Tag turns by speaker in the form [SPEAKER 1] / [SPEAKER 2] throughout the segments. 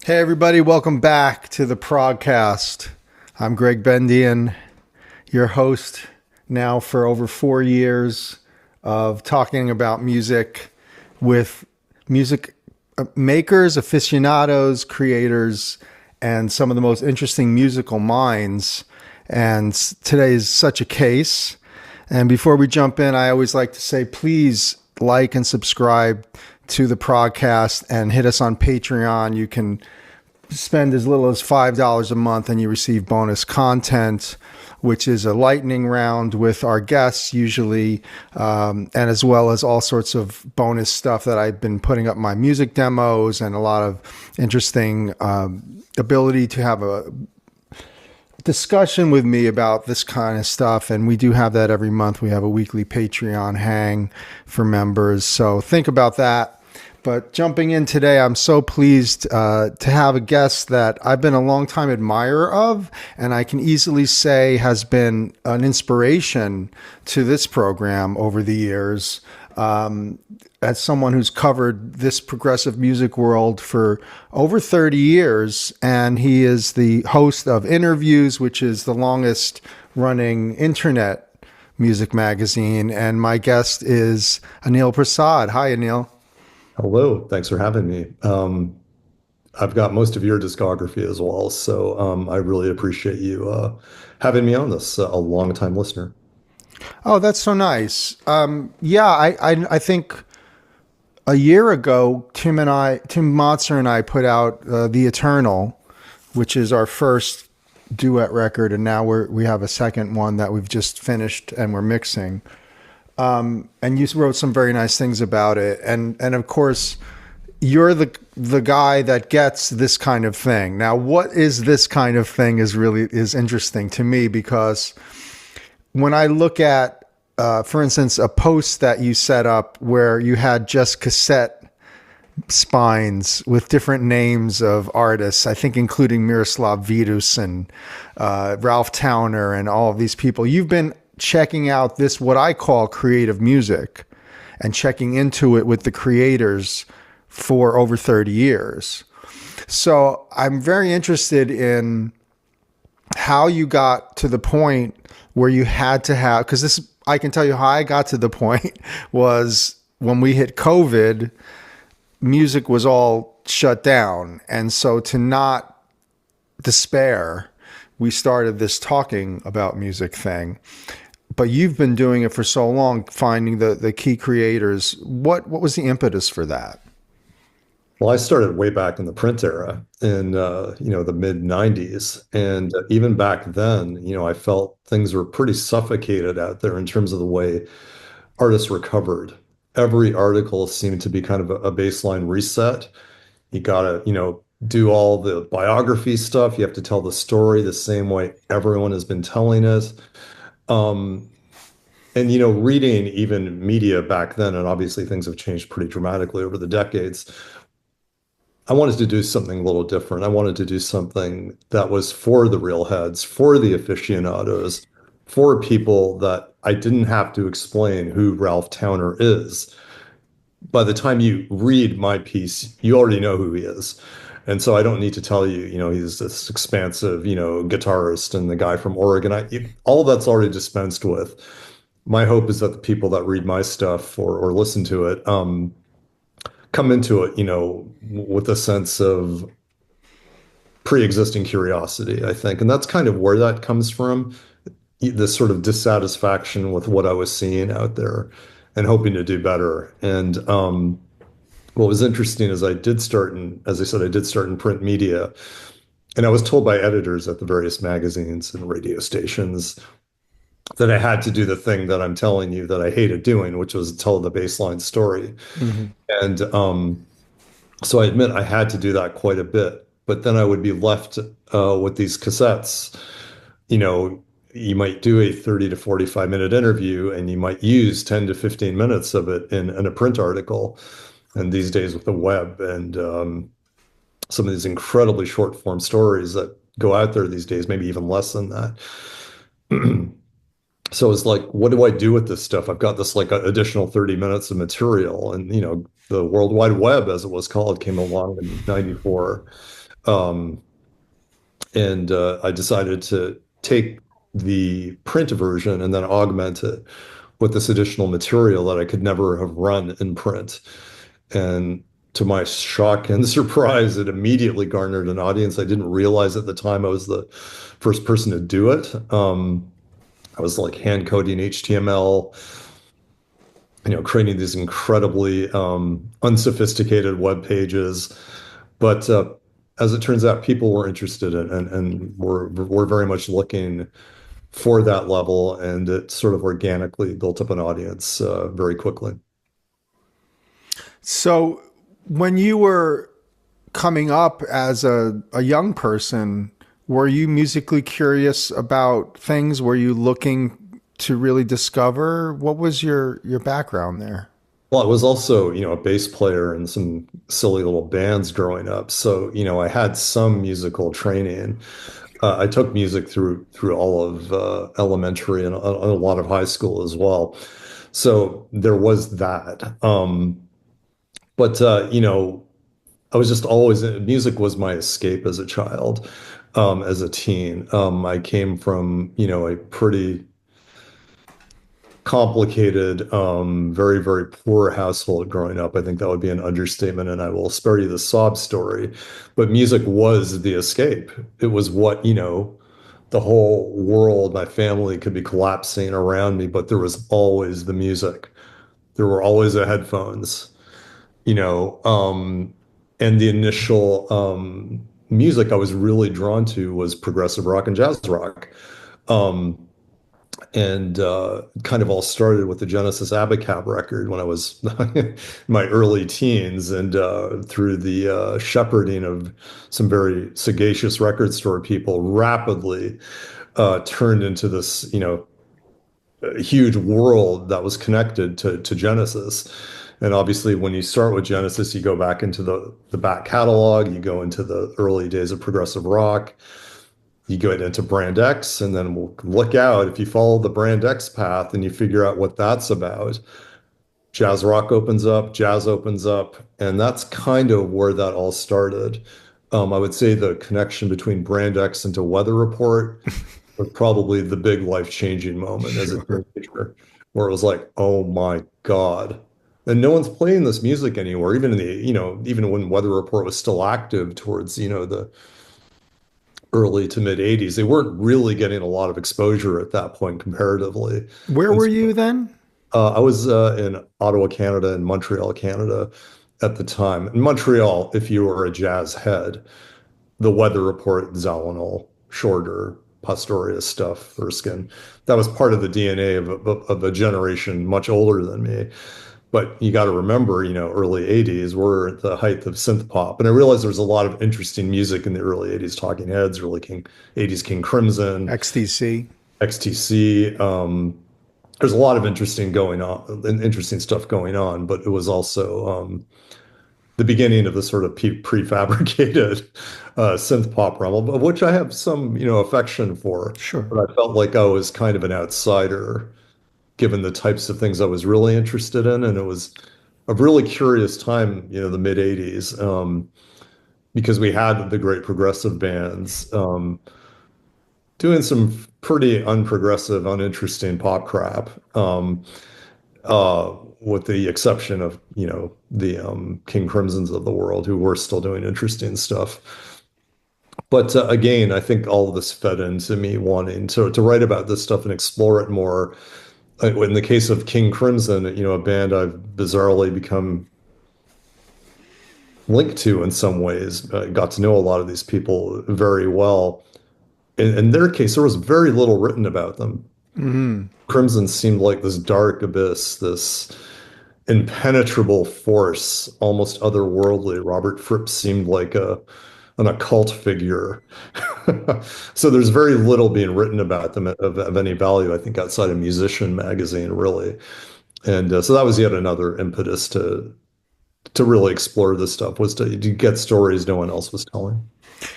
[SPEAKER 1] Hey everybody, welcome back to the ProgCast. I'm Gregg Bendian, your host now for over 4 years of talking about music with music makers, aficionados, creators, and some of the most interesting musical minds. And today is such a case. And before we jump in, I always like to say, please like and subscribe to the ProgCast and hit us on Patreon. You can spend as little as $5 a month and you receive bonus content, which is a lightning round with our guests usually, and as well as all sorts of bonus stuff that I've been putting up, my music demos and a lot of interesting ability to have a discussion with me about this kind of stuff. And we do have that every month. We have a weekly Patreon hang for members. So think about that. But jumping in today, I'm so pleased to have a guest that I've been a long time admirer of, and I can easily say has been an inspiration to this program over the years. As someone who's covered this progressive music world for over 30 years, and he is the host of Innerviews, which is the longest running internet music magazine. And my guest is Anil Prasad. Hi, Anil.
[SPEAKER 2] Hello, thanks for having me. I've got most of your discography as well, so I really appreciate you having me on this. A long-time listener.
[SPEAKER 1] Oh, that's so nice. I think a year ago, Tim Motzer and I put out The Eternal, which is our first duet record, and now we have a second one that we've just finished and we're mixing. And you wrote some very nice things about it, and of course, you're the guy that gets this kind of thing. Now, what is this kind of thing is interesting to me, because when I look at, for instance, a post that you set up where you had just cassette spines with different names of artists, I think including Miroslav Vidus and Ralph Towner and all of these people, you've been checking out this, what I call creative music, and checking into it with the creators for over 30 years. So I'm very interested in how you got to the point where you had to have, because this, I can tell you how I got to the point was when we hit COVID, music was all shut down. And so to not despair, we started this talking about music thing. But you've been doing it for so long, finding the key creators. What was the impetus for that?
[SPEAKER 2] Well, I started way back in the print era in the mid 90s. And even back then, I felt things were pretty suffocated out there in terms of the way artists recovered. Every article seemed to be kind of a baseline reset. You gotta, do all the biography stuff. You have to tell the story the same way everyone has been telling it. And reading even media back then, and obviously things have changed pretty dramatically over the decades. I wanted to do something a little different. I wanted to do something that was for the real heads, for the aficionados, for people that I didn't have to explain who Ralph Towner is. By the time you read my piece, you already know who he is. And so I don't need to tell you, he's this expansive, guitarist and the guy from Oregon. All that's already dispensed with. My hope is that the people that read my stuff or listen to it come into it, with a sense of pre-existing curiosity, I think. And that's kind of where that comes from, this sort of dissatisfaction with what I was seeing out there and hoping to do better. And what was interesting is as I said, I did start in print media. And I was told by editors at the various magazines and radio stations that I had to do the thing that I'm telling you that I hated doing, which was tell the baseline story.
[SPEAKER 1] Mm-hmm.
[SPEAKER 2] And so I admit I had to do that quite a bit. But then I would be left with these cassettes. You might do a 30 to 45-minute interview, and you might use 10 to 15 minutes of it in a print article. And these days with the web and some of these incredibly short form stories that go out there these days, maybe even less than that. So it's like, what do I do with this stuff? I've got this like additional 30 minutes of material, and the World Wide Web, as it was called, came along in '94. And I decided to take the print version and then augment it with this additional material that I could never have run in print. And to my shock and surprise, it immediately garnered an audience. I didn't realize at the time I was the first person to do it. I was like hand coding HTML, creating these incredibly unsophisticated web pages. But as it turns out, people were interested in and were very much looking for that level, and it sort of organically built up an audience very quickly.
[SPEAKER 1] So when you were coming up as a young person, were you musically curious about things? Were you looking to really discover? What was your background there?
[SPEAKER 2] Well, I was also, a bass player in some silly little bands growing up. So, I had some musical training. I took music through all of elementary and a lot of high school as well. So there was that. But I was just always, music was my escape as a child, as a teen. I came from, a pretty complicated, very, very poor household growing up. I think that would be an understatement, and I will spare you the sob story. But music was the escape. It was what, the whole world, my family could be collapsing around me, but there was always the music. There were always the headphones, you know, um, and the initial music I was really drawn to was progressive rock and jazz rock. Um, and kind of all started with the Genesis Abacab record when I was in my early teens, and through the shepherding of some very sagacious record store people, rapidly turned into this, huge world that was connected to Genesis. And obviously, when you start with Genesis, you go back into the back catalog, you go into the early days of progressive rock, you go into Brand X, and then we'll look out. If you follow the Brand X path and you figure out what that's about, jazz rock opens up, jazz opens up, and that's kind of where that all started. I would say the connection between Brand X and to Weather Report was probably the big life-changing moment as a
[SPEAKER 1] Sure.
[SPEAKER 2] teenager, where it was like, oh my God. And no one's playing this music anymore, even in the, even when Weather Report was still active towards, the early to mid 80s. They weren't really getting a lot of exposure at that point comparatively.
[SPEAKER 1] Where
[SPEAKER 2] And
[SPEAKER 1] were
[SPEAKER 2] so,
[SPEAKER 1] you then?
[SPEAKER 2] I was in Ottawa, Canada, and Montreal, Canada at the time. In Montreal, if you were a jazz head, the Weather Report, Zawinul, Shorter, Pastorius stuff, Erskine, that was part of the DNA of a generation much older than me. But you got to remember, early 80s, we're at the height of synth pop. And I realized there was a lot of interesting music in the early 80s, Talking Heads, early 80s King Crimson,
[SPEAKER 1] XTC.
[SPEAKER 2] XTC. There's a lot of interesting stuff going on, but it was also the beginning of the sort of prefabricated synth pop realm, of which I have some, affection for.
[SPEAKER 1] Sure.
[SPEAKER 2] But I felt like I was kind of an outsider given the types of things I was really interested in. And it was a really curious time, the mid 80s, because we had the great progressive bands doing some pretty unprogressive, uninteresting pop crap, with the exception of, the King Crimsons of the world, who were still doing interesting stuff. But again, I think all of this fed into me wanting to write about this stuff and explore it more. In the case of King Crimson, a band I've bizarrely become linked to in some ways, got to know a lot of these people very well. In their case, there was very little written about them.
[SPEAKER 1] Hmm.
[SPEAKER 2] Crimson seemed like this dark abyss, this impenetrable force, almost otherworldly. Robert Fripp seemed like an occult figure. So there's very little being written about them of any value, I think, outside of Musician magazine, really. And so that was yet another impetus to really explore this stuff, was to get stories no one else was telling.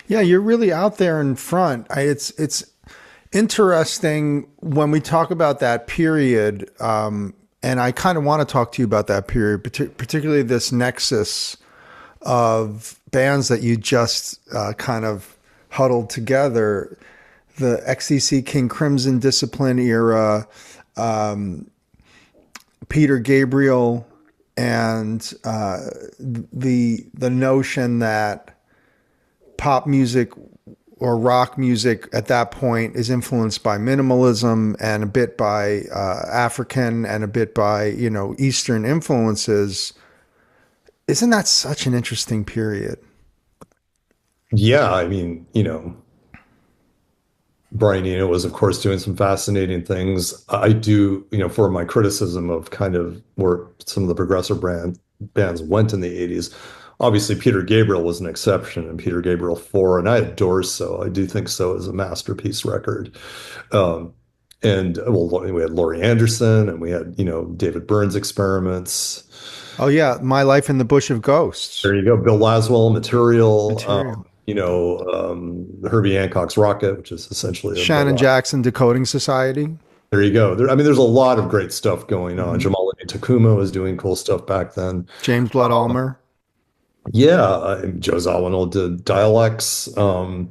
[SPEAKER 1] Yeah, you're really out there in front. It's interesting when we talk about that period, and I kind of want to talk to you about that period, particularly this nexus of bands that you just kind of huddled together, the XTC King Crimson Discipline era, Peter Gabriel, and the notion that pop music or rock music at that point is influenced by minimalism and a bit by African and a bit by, you know, Eastern influences. Isn't that such an interesting period?
[SPEAKER 2] Yeah, I mean, you know, Brian Eno was, of course, doing some fascinating things. I do, you know, for my criticism of kind of where some of the progressive bands went in the 80s. Obviously, Peter Gabriel was an exception, and Peter Gabriel 4, and I adore So. I do think So is a masterpiece record. Um, and well, we had Laurie Anderson, and we had, you know, David Byrne's Experiments.
[SPEAKER 1] Oh yeah, My Life in the Bush of Ghosts.
[SPEAKER 2] There you go. Bill Laswell, Material.
[SPEAKER 1] Material.
[SPEAKER 2] You know, Herbie Hancock's Rocket, which is essentially
[SPEAKER 1] Shannon Jackson Decoding Society.
[SPEAKER 2] there you go. I mean, there's a lot of great stuff going on.
[SPEAKER 1] Mm-hmm.
[SPEAKER 2] Jamal Takuma was doing cool stuff back then.
[SPEAKER 1] James Blood Ulmer.
[SPEAKER 2] Yeah, Joe Zawinul did dialects, the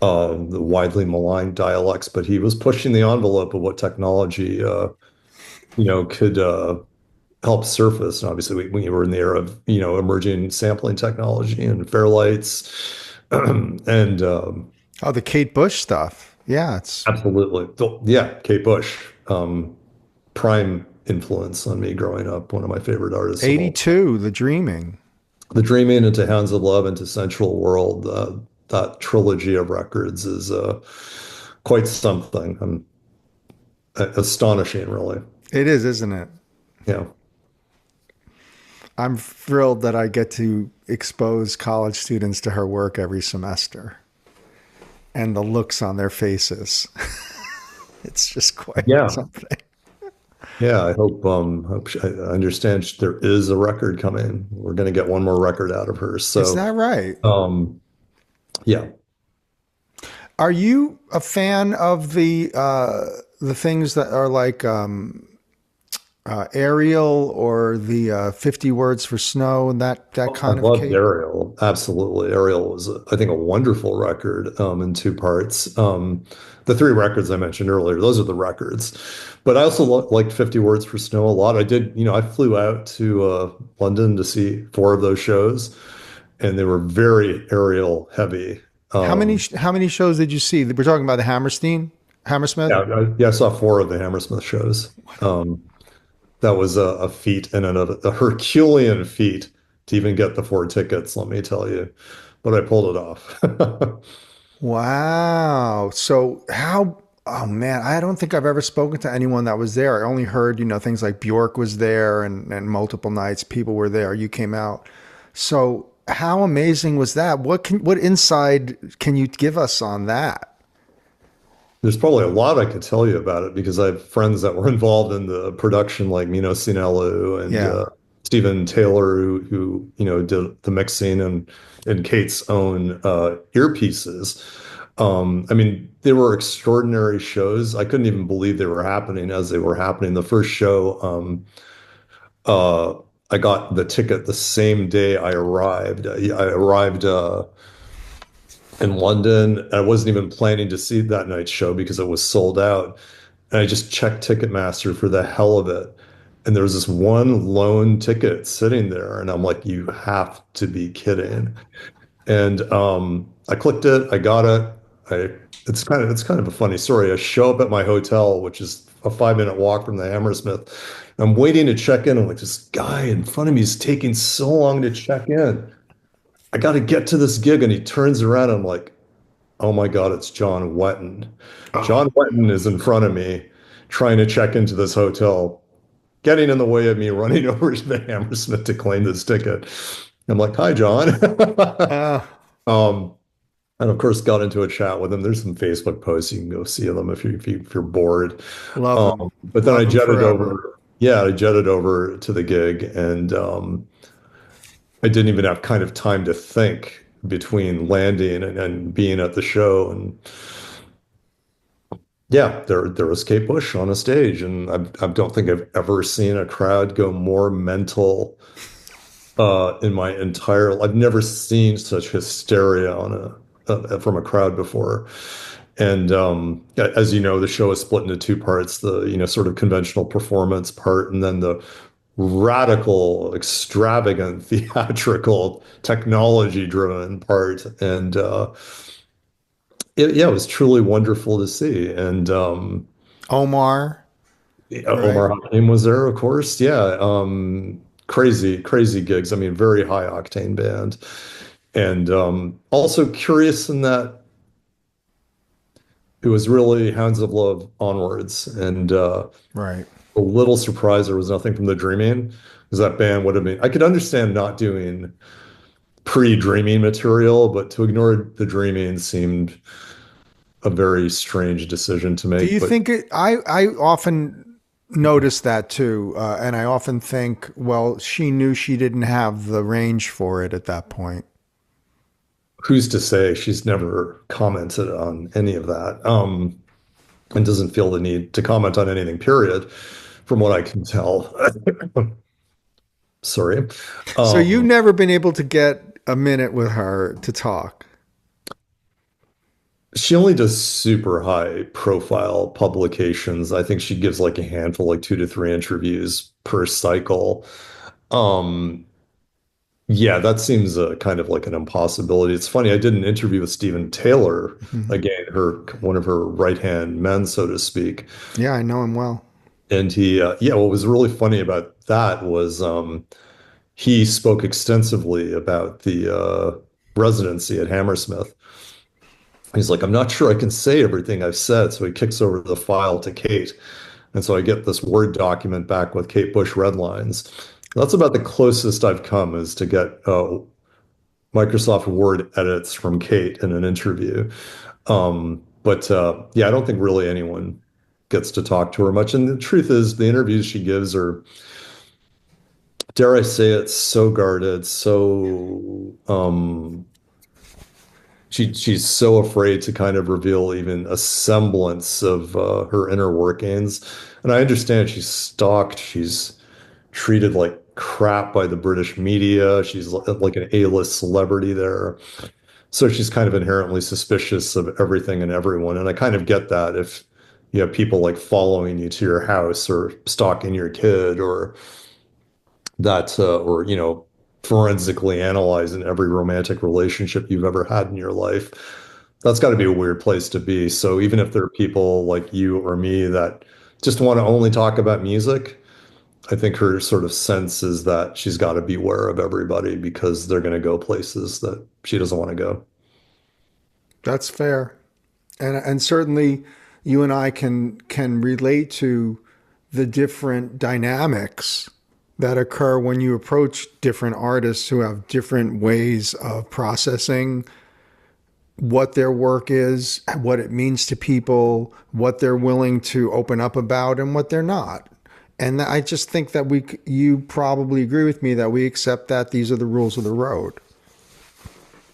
[SPEAKER 2] widely maligned dialects, but he was pushing the envelope of what technology, you know, could help surface. And obviously, we were in the era of, you know, emerging sampling technology and Fairlights, and
[SPEAKER 1] Oh, the Kate Bush stuff. Yeah, it's
[SPEAKER 2] absolutely, yeah, Kate Bush, prime influence on me growing up. One of my favorite artists.
[SPEAKER 1] 82, The Dreaming.
[SPEAKER 2] The Dreaming, Into Hounds of Love, into Central World. That trilogy of records is quite something. Astonishing, really.
[SPEAKER 1] It is, isn't it?
[SPEAKER 2] Yeah.
[SPEAKER 1] I'm thrilled that I get to expose college students to her work every semester and the looks on their faces. It's just quite something.
[SPEAKER 2] Yeah, I hope I understand there is a record coming. We're going to get one more record out of her. So
[SPEAKER 1] is that right?
[SPEAKER 2] Yeah.
[SPEAKER 1] Are you a fan of the things that are like Ariel or the 50 Words for Snow and that kind
[SPEAKER 2] I
[SPEAKER 1] of
[SPEAKER 2] loved
[SPEAKER 1] cake?
[SPEAKER 2] Ariel. Absolutely. Ariel was, I think, a wonderful record in two parts. The three records I mentioned earlier, those are the records. But I also liked 50 Words for Snow a lot. I did, you know, I flew out to London to see 4 of those shows, and they were very Ariel heavy.
[SPEAKER 1] How many shows did you see? We're talking about the Hammersmith?
[SPEAKER 2] Yeah, I saw 4 of the Hammersmith shows. That was a feat and a Herculean feat to even get the 4 tickets, let me tell you. But I pulled it off.
[SPEAKER 1] Wow. So oh man, I don't think I've ever spoken to anyone that was there. I only heard, you know, things like Bjork was there and multiple nights people were there. You came out. So how amazing was that? What inside can you give us on that?
[SPEAKER 2] There's probably a lot I could tell you about it because I have friends that were involved in the production, like Mino Sinelu and Stephen Taylor, who you know did the mixing and Kate's own earpieces. I mean, they were extraordinary shows. I couldn't even believe they were happening as they were happening. The first show, I got the ticket the same day I arrived. I arrived in London. I wasn't even planning to see that night's show because it was sold out. And I just checked Ticketmaster for the hell of it. And there was this one lone ticket sitting there. And I'm like, you have to be kidding. And I clicked it. I got it. It's kind of a funny story. I show up at my hotel, which is a 5-minute walk from the Hammersmith. I'm waiting to check in. I'm like, this guy in front of me is taking so long to check in. I got to get to this gig. And he turns around. And I'm like, oh my God, it's John Wetton.
[SPEAKER 1] Oh.
[SPEAKER 2] John Wetton is in front of me trying to check into this hotel, getting in the way of me running over to the Hammersmith to claim this ticket. I'm like, hi, John. And of course, got into a chat with him. There's some Facebook posts. You can go see them if you're bored.
[SPEAKER 1] Love them.
[SPEAKER 2] But then
[SPEAKER 1] Love
[SPEAKER 2] I
[SPEAKER 1] them
[SPEAKER 2] jetted
[SPEAKER 1] forever.
[SPEAKER 2] over. Yeah, I jetted over to the gig, and I didn't even have kind of time to think between landing and being at the show. And yeah, there was Kate Bush on a stage, and I don't think I've ever seen a crowd go more mental in my entire. I've never seen such hysteria from a crowd before. And as you know, the show is split into two parts: the sort of conventional performance part, and then the radical, extravagant, theatrical, technology-driven part. And yeah, it was truly wonderful to see. And
[SPEAKER 1] Omar, right?
[SPEAKER 2] Omar Hakim was there, of course. Yeah, crazy, crazy gigs. I mean, very high octane band, and also curious in that it was really Hounds of Love onwards, and
[SPEAKER 1] Right.
[SPEAKER 2] a little surprised there was nothing from the Dreaming, because that band would have been. I could understand not doing pre-Dreaming material, but to ignore the Dreaming seemed a very strange decision to
[SPEAKER 1] Do
[SPEAKER 2] make.
[SPEAKER 1] you
[SPEAKER 2] But
[SPEAKER 1] think it? I often notice that too, and I often think, well, she knew she didn't have the range for it at that point.
[SPEAKER 2] who's to say? She's never commented on any of that, and doesn't feel the need to comment on anything, period, from what I can tell. Sorry.
[SPEAKER 1] So you've
[SPEAKER 2] Um,
[SPEAKER 1] never been able to get a minute with her to talk.
[SPEAKER 2] she only does super high profile publications. I think she gives like a handful, like 2 to 3 interviews per cycle. Um, yeah, that seems kind of like an impossibility. It's funny, I did an interview with Stephen Taylor,
[SPEAKER 1] Mhm.
[SPEAKER 2] again, her one of her right-hand men, so to speak.
[SPEAKER 1] Yeah, I know him well.
[SPEAKER 2] And yeah, what was really funny about that was he spoke extensively about the residency at Hammersmith. He's like, I'm not sure I can say everything I've said. So he kicks over the file to Kate. And so I get this Word document back with Kate Bush red lines. That's about the closest I've come is to get Microsoft Word edits from Kate in an interview. But yeah, I don't think really anyone gets to talk to her much. And the truth is, the interviews she gives are, dare I say it, so guarded, so she's so afraid to kind of reveal even a semblance of her inner workings. And I understand she's stalked, she's treated like crap by the British media. She's like an A-list celebrity there. So she's kind of inherently suspicious of everything and everyone. And I kind of get that if you have people like following you to your house or stalking your kid or that, or, forensically analyzing every romantic relationship you've ever had in your life. That's got to be a weird place to be. So even if there are people like you or me that just want to only talk about music, I think her sort of sense is that she's got to beware of everybody because they're going to go places that she doesn't want to go.
[SPEAKER 1] That's fair. And certainly you and I can relate to the different dynamics that occur when you approach different artists who have different ways of processing what their work is, what it means to people, what they're willing to open up about, and what they're not. And I just think that you probably agree with me that we accept that these are the rules of the road.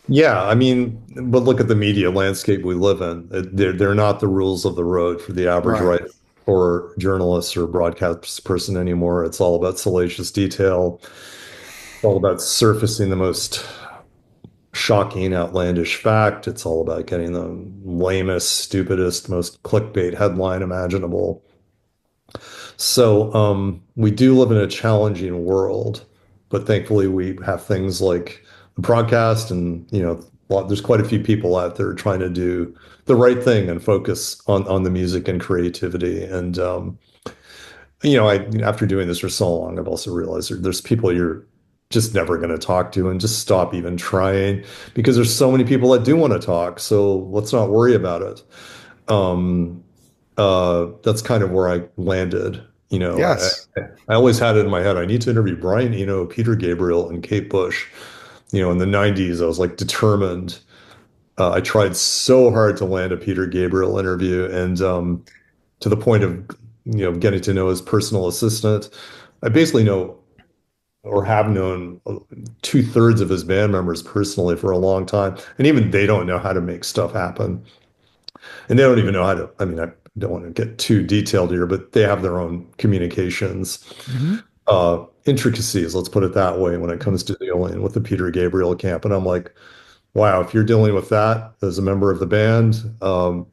[SPEAKER 2] Yeah, I mean, but look at the media landscape we live in. They're not the rules of the road for the average
[SPEAKER 1] Right.
[SPEAKER 2] writer or journalist or broadcast person anymore. It's all about salacious detail. It's all about surfacing the most shocking, outlandish fact. It's all about getting the lamest, stupidest, most clickbait headline imaginable. So we do live in a challenging world, but thankfully we have things like the podcast, and there's quite a few people out there trying to do the right thing and focus on the music and creativity. And I after doing this for so long, I've also realized there's people you're just never going to talk to, and just stop even trying because there's so many people that do want to talk. So let's not worry about it. Um, that's kind of where I landed.
[SPEAKER 1] Yes.
[SPEAKER 2] I always had it in my head. I need to interview Brian Eno, Peter Gabriel, and Kate Bush. In the 90s, I was like determined. I tried so hard to land a Peter Gabriel interview, and to the point of getting to know his personal assistant. I basically know or have known 2/3 of his band members personally for a long time, and even they don't know how to make stuff happen. And they don't even know how to, I mean, I don't want to get too detailed here, but they have their own communications.
[SPEAKER 1] Hmm.
[SPEAKER 2] intricacies, let's put it that way, when it comes to dealing with the Peter Gabriel camp. And I'm like, wow, if you're dealing with that as a member of the band,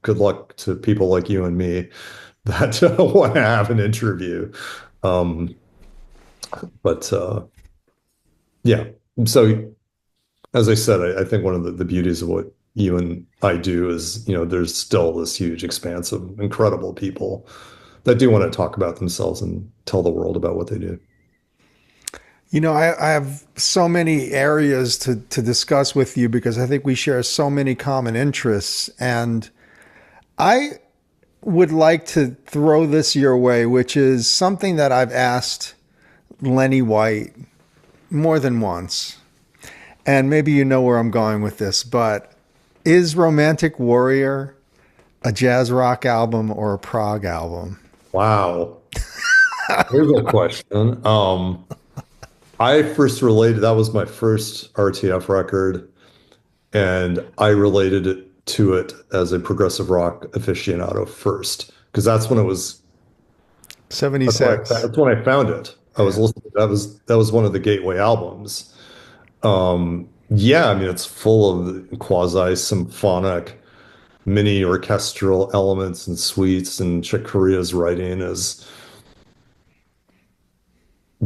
[SPEAKER 2] good luck to people like you and me that want to have an interview. Um, but yeah, so as I said, I think one of the beauties of what you and I do is, there's still this huge expanse of incredible people that do want to talk about themselves and tell the world about what they do.
[SPEAKER 1] I have so many areas to discuss with you because I think we share so many common interests. And I would like to throw this your way, which is something that I've asked Lenny White more than once. And maybe you know where I'm going with this, but is Romantic Warrior a jazz rock album or a prog album?
[SPEAKER 2] Wow. Here's a question. I first related, that was my first RTF record, and I related it to it as a progressive rock aficionado first, because that's when it was,
[SPEAKER 1] '76.
[SPEAKER 2] that's when I found it. I was
[SPEAKER 1] Yeah.
[SPEAKER 2] listening, that was one of the gateway albums. Yeah, I mean, it's full of quasi-symphonic, mini orchestral elements and suites, and Chick Corea's writing is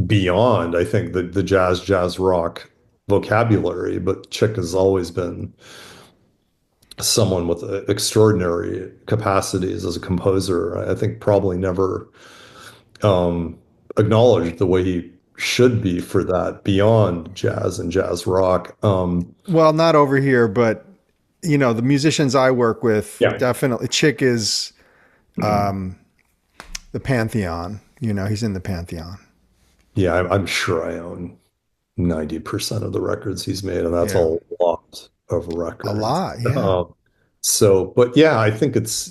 [SPEAKER 2] beyond, I think, the jazz rock vocabulary, but Chick has always been someone with extraordinary capacities as a composer. I think probably never um, acknowledged the way he should be for that beyond jazz and jazz rock.
[SPEAKER 1] Well, not over here, but the musicians I work with,
[SPEAKER 2] Yeah.
[SPEAKER 1] definitely Chick is
[SPEAKER 2] Mhm.
[SPEAKER 1] the pantheon. He's in the pantheon.
[SPEAKER 2] Yeah, I'm sure I own 90% of the records he's made, and that's
[SPEAKER 1] Yeah.
[SPEAKER 2] a lot of
[SPEAKER 1] A
[SPEAKER 2] records.
[SPEAKER 1] lot. Yeah.
[SPEAKER 2] Um, but yeah, I think it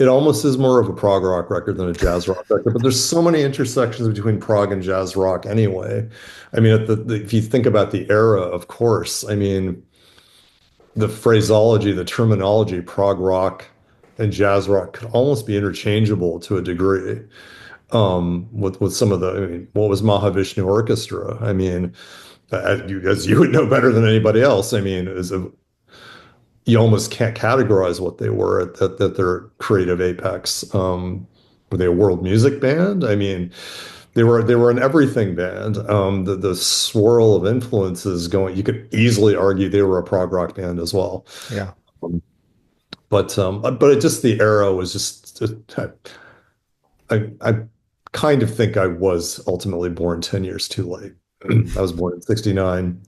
[SPEAKER 2] almost is more of a prog rock record than a jazz rock record, but there's so many intersections between prog and jazz rock anyway. I mean, if you think about the era, of course, I mean, the phraseology, the terminology, prog rock and jazz rock could almost be interchangeable to a degree. With some of I mean, what was Mahavishnu Orchestra? I mean, as you would know better than anybody else, I mean, you almost can't categorize what they were at their creative apex. Were they a world music band? I mean, they were an everything band. The swirl of influences going, you could easily argue they were a prog rock band as well.
[SPEAKER 1] Yeah.
[SPEAKER 2] Um, but it just the era was just I kind of think I was ultimately born 10 years too late. I was born in 69.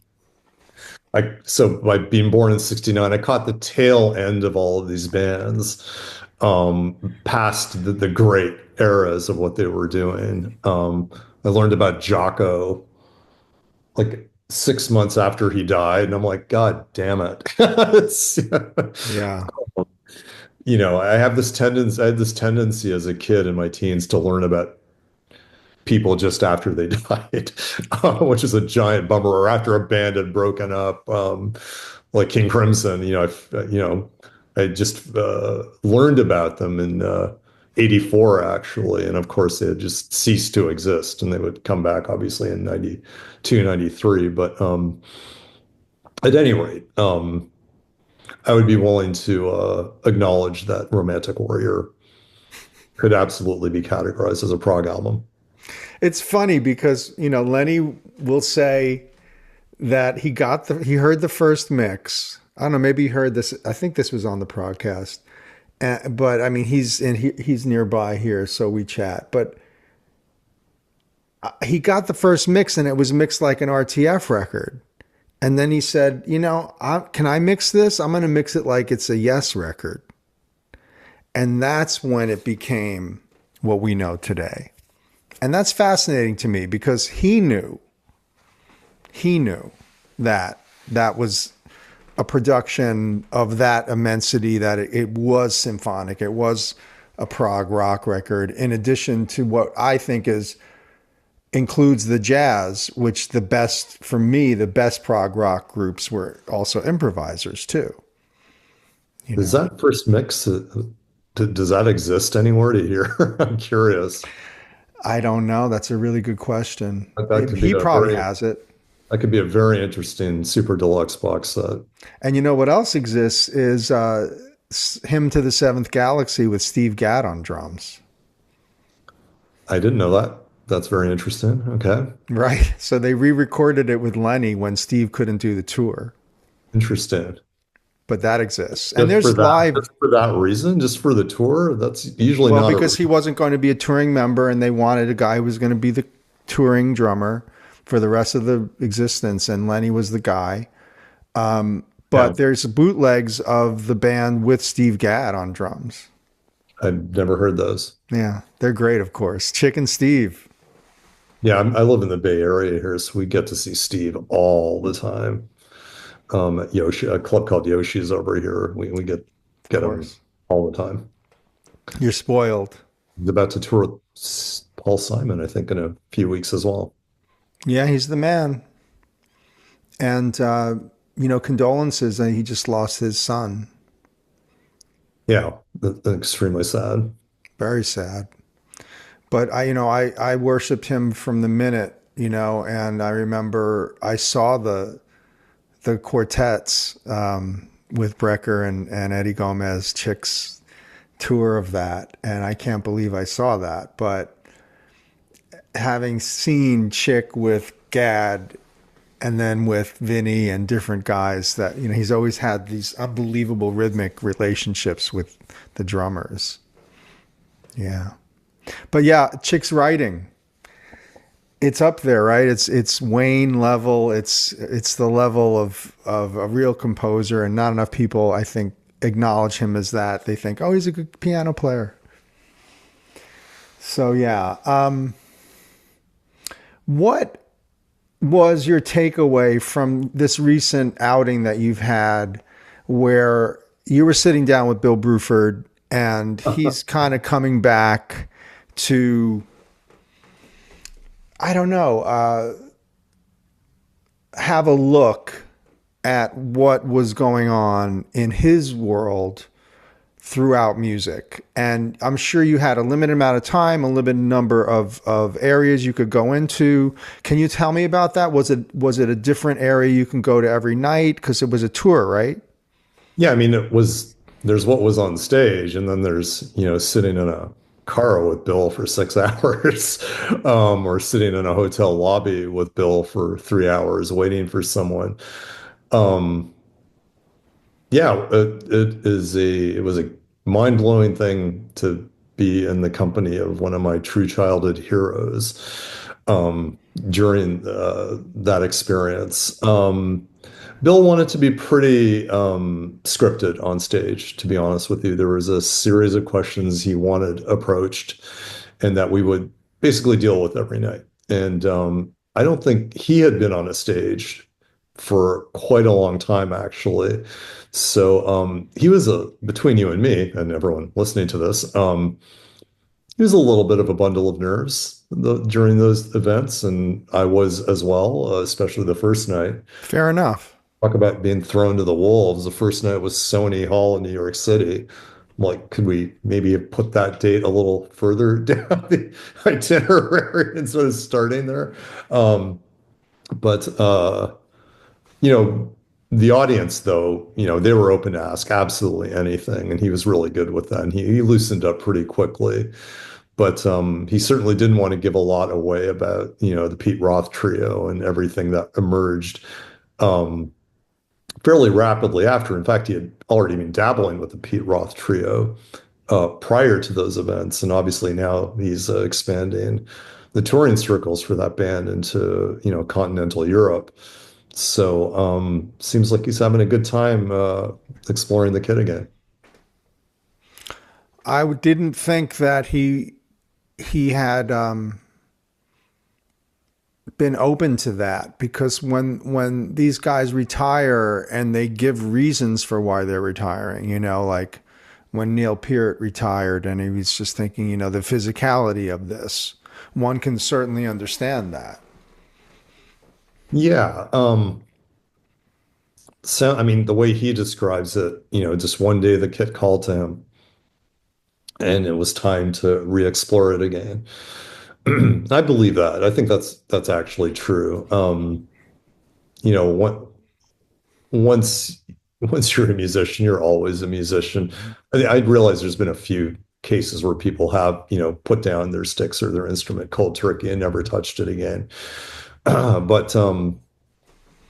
[SPEAKER 2] So by being born in 69, I caught the tail end of all of these bands, past the great eras of what they were doing. I learned about Jocko like 6 months after he died, and I'm like, God damn it.
[SPEAKER 1] Yeah.
[SPEAKER 2] I had this tendency as a kid in my teens to learn about people just after they died, which is a giant bummer, or after a band had broken up, like King Crimson. I just learned about them in '84 actually, and of course they had just ceased to exist, and they would come back obviously in '92, '93. But at any rate, I would be willing to acknowledge that Romantic Warrior could absolutely be categorized as a prog album.
[SPEAKER 1] It's funny because, Lenny will say that he heard the first mix. I don't know, maybe he heard this. I think this was on the ProgCast. But I mean, he's nearby here, so we chat. But he got the first mix and it was mixed like an RTF record. And then he said, can I mix this? I'm going to mix it like it's a Yes record. And that's when it became what we know today. And that's fascinating to me because he knew that that was a production of that immensity, that it was symphonic. It was a prog rock record, in addition to what I think includes the jazz, which the best prog rock groups were also improvisers too.
[SPEAKER 2] Does that first mix, does that exist anywhere to hear? I'm curious.
[SPEAKER 1] I don't know. That's a really good question.
[SPEAKER 2] That could be
[SPEAKER 1] He
[SPEAKER 2] a
[SPEAKER 1] probably
[SPEAKER 2] very
[SPEAKER 1] has it.
[SPEAKER 2] that could be a very interesting super deluxe box set.
[SPEAKER 1] And you know what else exists is Hymn to the Seventh Galaxy with Steve Gadd on drums.
[SPEAKER 2] I didn't know that. That's very interesting. Okay.
[SPEAKER 1] Right. So they re-recorded it with Lenny when Steve couldn't do the tour,
[SPEAKER 2] Interesting.
[SPEAKER 1] but that exists. And there's live,
[SPEAKER 2] Just for that reason, just for the tour, that's usually
[SPEAKER 1] well,
[SPEAKER 2] not a
[SPEAKER 1] because he
[SPEAKER 2] reason.
[SPEAKER 1] wasn't going to be a touring member and they wanted a guy who was going to be the touring drummer for the rest of the existence. And Lenny was the guy.
[SPEAKER 2] Yeah,
[SPEAKER 1] But there's bootlegs of the band with Steve Gadd on drums.
[SPEAKER 2] I've never heard those.
[SPEAKER 1] Yeah, they're great, of course. Chicken Steve.
[SPEAKER 2] Yeah, I live in the Bay Area here, so we get to see Steve all the time. At Yoshi, a club called Yoshi's over here. We
[SPEAKER 1] Of
[SPEAKER 2] get him
[SPEAKER 1] course.
[SPEAKER 2] all the time.
[SPEAKER 1] You're spoiled.
[SPEAKER 2] He's about to tour with Paul Simon, I think, in a few weeks as well.
[SPEAKER 1] Yeah, he's the man. And, condolences. He just lost his son.
[SPEAKER 2] Yeah, extremely sad.
[SPEAKER 1] Very sad. But I worshiped him from the minute, and I remember I saw the quartets with Brecker and Eddie Gomez, Chick's tour of that. And I can't believe I saw that. But having seen Chick with Gadd and then with Vinny and different guys that, he's always had these unbelievable rhythmic relationships with the drummers. Yeah. But yeah, Chick's writing. It's up there, right? It's Wayne level. It's the level of a real composer, and not enough people, I think, acknowledge him as that. They think, oh, he's a good piano player. So yeah. What was your takeaway from this recent outing that you've had where you were sitting down with Bill Bruford and he's kind of coming back to, I don't know, have a look at what was going on in his world throughout music. And I'm sure you had a limited amount of time, a limited number of areas you could go into. Can you tell me about that? Was it a different area you can go to every night? Because it was a tour, right?
[SPEAKER 2] Yeah, I mean, there's what was on stage, and then there's, sitting in a car with Bill for 6 hours, or sitting in a hotel lobby with Bill for 3 hours waiting for someone. Um, yeah, it was a mind-blowing thing to be in the company of one of my true childhood heroes during that experience. Bill wanted to be pretty scripted on stage, to be honest with you. There was a series of questions he wanted approached and that we would basically deal with every night. And I don't think he had been on a stage for quite a long time, actually. So he was between you and me and everyone listening to this, he was a little bit of a bundle of nerves during those events, and I was as well, especially the first night.
[SPEAKER 1] Fair enough.
[SPEAKER 2] Talk about being thrown to the wolves. The first night was Sony Hall in New York City. I'm like, could we maybe have put that date a little further down the itinerary instead of starting there? But you know, the audience, though, they were open to ask absolutely anything, and he was really good with that. And he loosened up pretty quickly. But he certainly didn't want to give a lot away about, the Pete Roth trio and everything that emerged um, fairly rapidly after. In fact, he had already been dabbling with the Pete Roth trio prior to those events. And obviously now he's expanding the touring circles for that band into, continental Europe. So seems like he's having a good time exploring the kid again.
[SPEAKER 1] I didn't think that he had been open to that, because when these guys retire and they give reasons for why they're retiring, like when Neil Peart retired and he was just thinking, the physicality of this, one can certainly understand that.
[SPEAKER 2] Yeah. So, I mean, the way he describes it, just one day the kid called to him and it was time to re-explore it again. I believe that. I think that's actually true. You know, once once you're a musician, you're always a musician. I realize there's been a few cases where people have, put down their sticks or their instrument cold turkey and never touched it again. But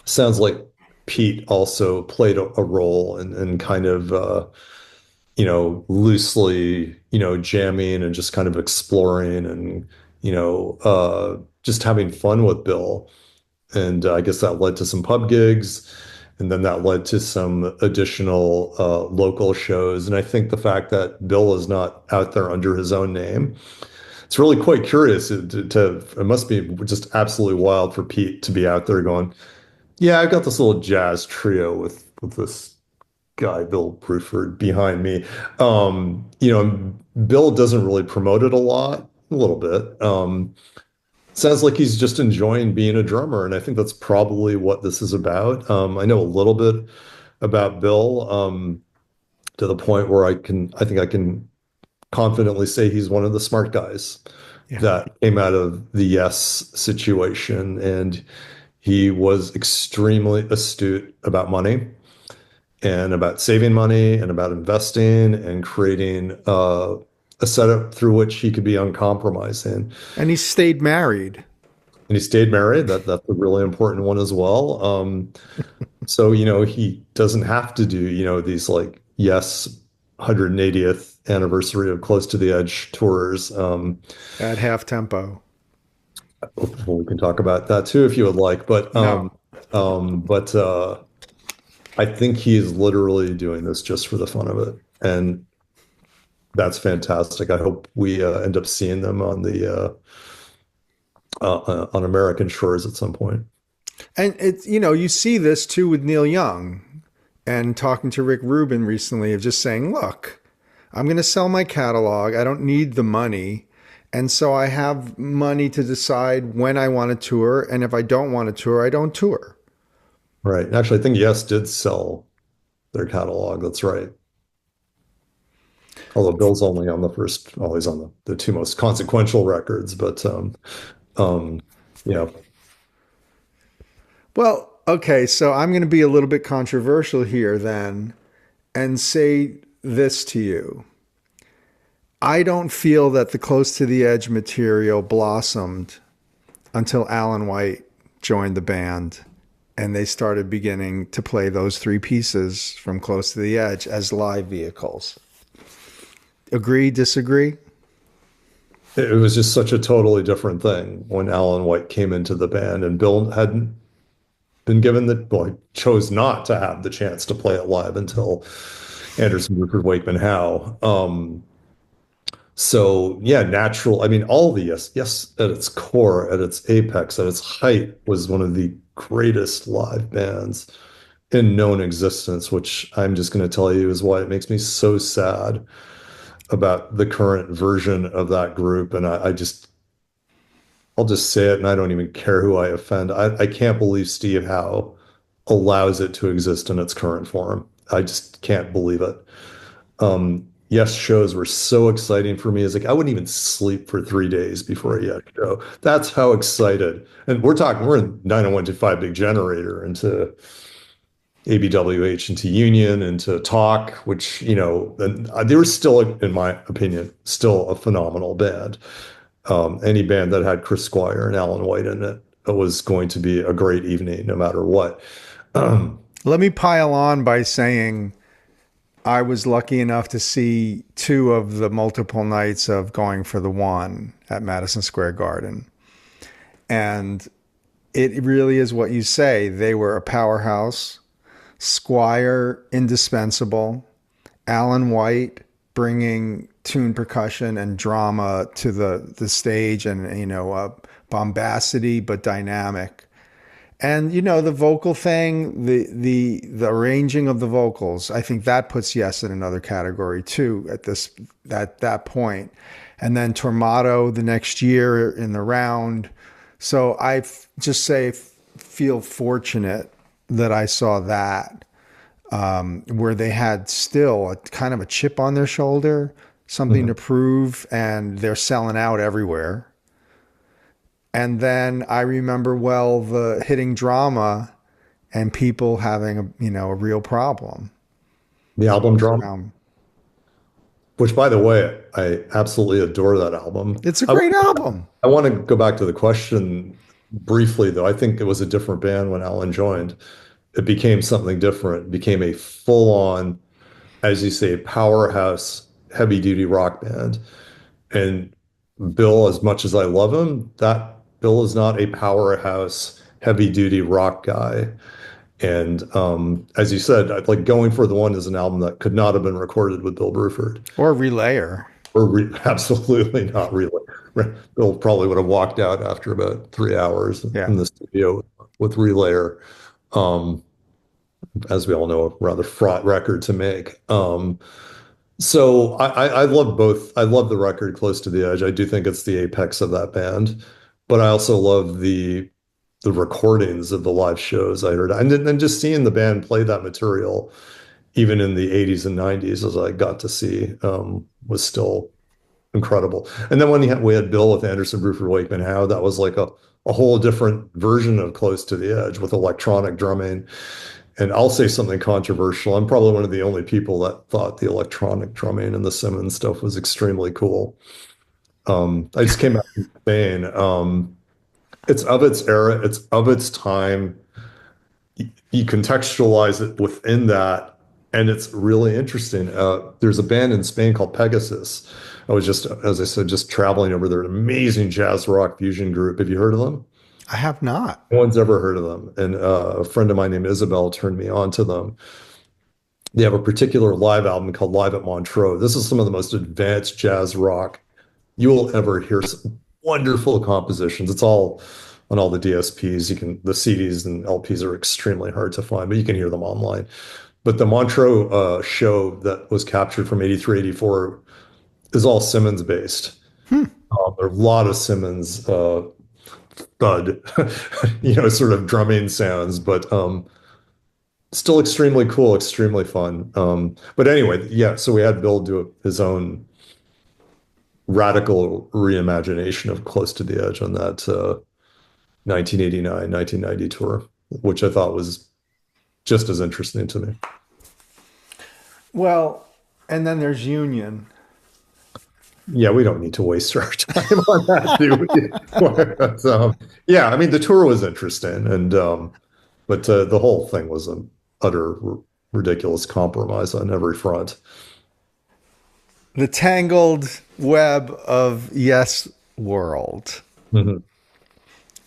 [SPEAKER 2] sounds like Pete also played a role in kind of loosely, jamming and just kind of exploring and, just having fun with Bill. And I guess that led to some pub gigs. And then that led to some additional local shows. And I think the fact that Bill is not out there under his own name, it's really quite curious it must be just absolutely wild for Pete to be out there going, yeah, I've got this little jazz trio with this guy, Bill Bruford, behind me. Bill doesn't really promote it a little bit. Sounds like he's just enjoying being a drummer, and I think that's probably what this is about. I know a little bit about Bill, to the point where I think I can confidently say he's one of the smart guys that came out of the Yes situation, and he was extremely astute about money and about saving money and about investing and creating a setup through which he could be uncompromising.
[SPEAKER 1] And he stayed married.
[SPEAKER 2] And he stayed married. That's a really important one as well. So, he doesn't have to do, these like, Yes, 180th anniversary of Close to the Edge tours.
[SPEAKER 1] At half tempo.
[SPEAKER 2] Well, we can talk about that too if you would like. But
[SPEAKER 1] No.
[SPEAKER 2] I think he is literally doing this just for the fun of it. And that's fantastic. I hope we end up seeing them on the on American shores at some point.
[SPEAKER 1] And it's, you see this too with Neil Young, and talking to Rick Rubin recently, of just saying, look, I'm going to sell my catalog. I don't need the money. And so I have money to decide when I want to tour. And if I don't want to tour, I don't tour.
[SPEAKER 2] Right. Actually, I think Yes did sell their catalog. That's right. Although Bill's only on the first, well, he's on the two most consequential records, but yeah.
[SPEAKER 1] Well, okay, so I'm going to be a little bit controversial here then and say this to you. I don't feel that the Close to the Edge material blossomed until Alan White joined the band and they started beginning to play those three pieces from Close to the Edge as live vehicles. Agree, disagree?
[SPEAKER 2] It was just such a totally different thing when Alan White came into the band, and Bill hadn't been given he chose not to have the chance to play it live until Anderson, Rupert, Wakeman, Howe. So yeah, natural. I mean, all the Yes at its core, at its apex, at its height, was one of the greatest live bands in known existence, which I'm just going to tell you is why it makes me so sad about the current version of that group. And I'll just say it, and I don't even care who I offend. I can't believe Steve Howe allows it to exist in its current form. I just can't believe it. Yes shows were so exciting for me. It's like I wouldn't even sleep for 3 days before a Yes show. That's how excited. And we're in 90125 Big Generator into ABWH, into Union, into Talk, which, and they were still, in my opinion, still a phenomenal band. Any band that had Chris Squire and Alan White in it was going to be a great evening, no matter what.
[SPEAKER 1] Let me pile on by saying I was lucky enough to see 2 of the multiple nights of Going for the One at Madison Square Garden. And it really is what you say. They were a powerhouse. Squire, indispensable. Alan White, bringing tune percussion and drama to the stage, and bombacity but dynamic. And the vocal thing, the arranging of the vocals, I think that puts Yes in another category too at that point. And then Tormato the next year in the round. So I just feel fortunate that I saw that, where they had still a kind of a chip on their shoulder, something to prove, and they're selling out everywhere. And then I remember well the hitting drama and people having a real problem.
[SPEAKER 2] The
[SPEAKER 1] What
[SPEAKER 2] album
[SPEAKER 1] was
[SPEAKER 2] Drama,
[SPEAKER 1] around?
[SPEAKER 2] which by the way, I absolutely adore that album.
[SPEAKER 1] It's a great album.
[SPEAKER 2] I want to go back to the question briefly, though. I think it was a different band when Alan joined. It became something different. It became a full-on, as you say, powerhouse, heavy-duty rock band. And Bill, as much as I love him, that Bill is not a powerhouse, heavy-duty rock guy. And as you said, I'd like Going for the One is an album that could not have been recorded with Bill Bruford.
[SPEAKER 1] Or Relayer.
[SPEAKER 2] Absolutely not really. Bill probably would have walked out after about 3 hours
[SPEAKER 1] Yeah.
[SPEAKER 2] in the studio with Relayer. Um, as we all know, a rather fraught record to make. So I love both. I love the record Close to the Edge. I do think it's the apex of that band, but I also love the recordings of the live shows I heard. And then just seeing the band play that material, even in the 80s and 90s, as I got to see, was still incredible. And then when we had Bill with Anderson, Bruford, Wakeman, Howe, that was like a whole different version of Close to the Edge with electronic drumming. And I'll say something controversial. I'm probably one of the only people that thought the electronic drumming and the Simmons stuff was extremely cool. I just came back from Spain. It's of its era, it's of its time. You contextualize it within that, and it's really interesting. There's a band in Spain called Pegasus. I was just, as I said, just traveling over there. An amazing jazz rock fusion group. Have you heard of them?
[SPEAKER 1] I have not.
[SPEAKER 2] No one's ever heard of them. And a friend of mine named Isabel turned me on to them. They have a particular live album called Live at Montreux. This is some of the most advanced jazz rock you will ever hear. Some wonderful compositions. It's all on all the DSPs. The CDs and LPs are extremely hard to find, but you can hear them online. But the Montreux show that was captured from 83, 84 is all Simmons based. There are a lot of Simmons thud, sort of drumming sounds, but still extremely cool, extremely fun. But anyway, yeah, so we had Bill do his own radical reimagination of Close to the Edge on that 1989, 1990 tour, which I thought was just as interesting to me.
[SPEAKER 1] Well, and then there's Union.
[SPEAKER 2] Yeah, we don't need to waste our time on that, do we? But, yeah, I mean, the tour was interesting, and but the whole thing was an utter ridiculous compromise on every front.
[SPEAKER 1] The tangled web of Yes World.
[SPEAKER 2] Mm-hmm.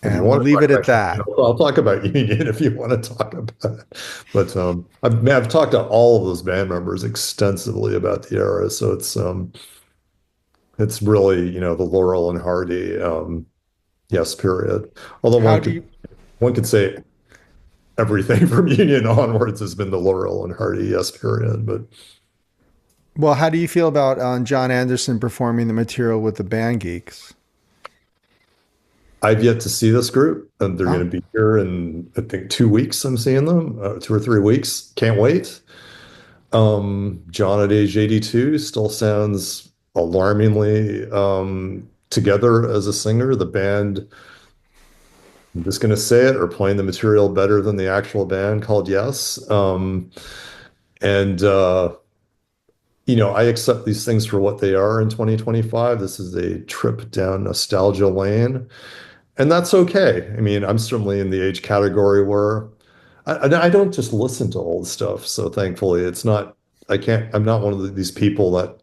[SPEAKER 1] And we'll leave it at that.
[SPEAKER 2] I'll talk about Union if you want to talk about it. But I've talked to all of those band members extensively about the era, so it's really, the Laurel and Hardy, yes, period. Although one could say everything from Union onwards has been the Laurel and Hardy, yes, period. But
[SPEAKER 1] well, how do you feel about John Anderson performing the material with the Band Geeks?
[SPEAKER 2] I've yet to see this group, and they're going to be here in, I think, 2 weeks. I'm seeing them, 2 or 3 weeks. Can't wait. John at age 82 still sounds alarmingly together as a singer. The band, I'm just going to say it, are playing the material better than the actual band called Yes. I accept these things for what they are in 2025. This is a trip down nostalgia lane, and that's okay. I mean, I'm certainly in the age category where I don't just listen to old stuff. So thankfully, I'm not one of these people that,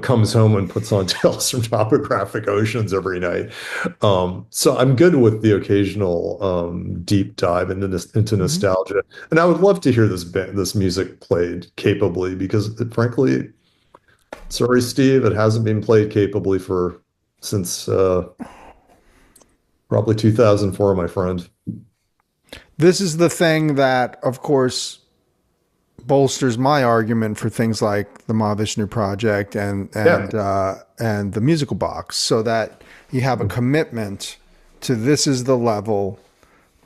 [SPEAKER 2] comes home and puts on Tales from Topographic Oceans every night. So I'm good with the occasional deep dive into nostalgia. And I would love to hear this music played capably, because frankly, sorry, Steve, it hasn't been played capably since probably 2004, my friend.
[SPEAKER 1] This is the thing that, of course, bolsters my argument for things like the Mahavishnu Project and the musical box, so that you have a commitment to this is the level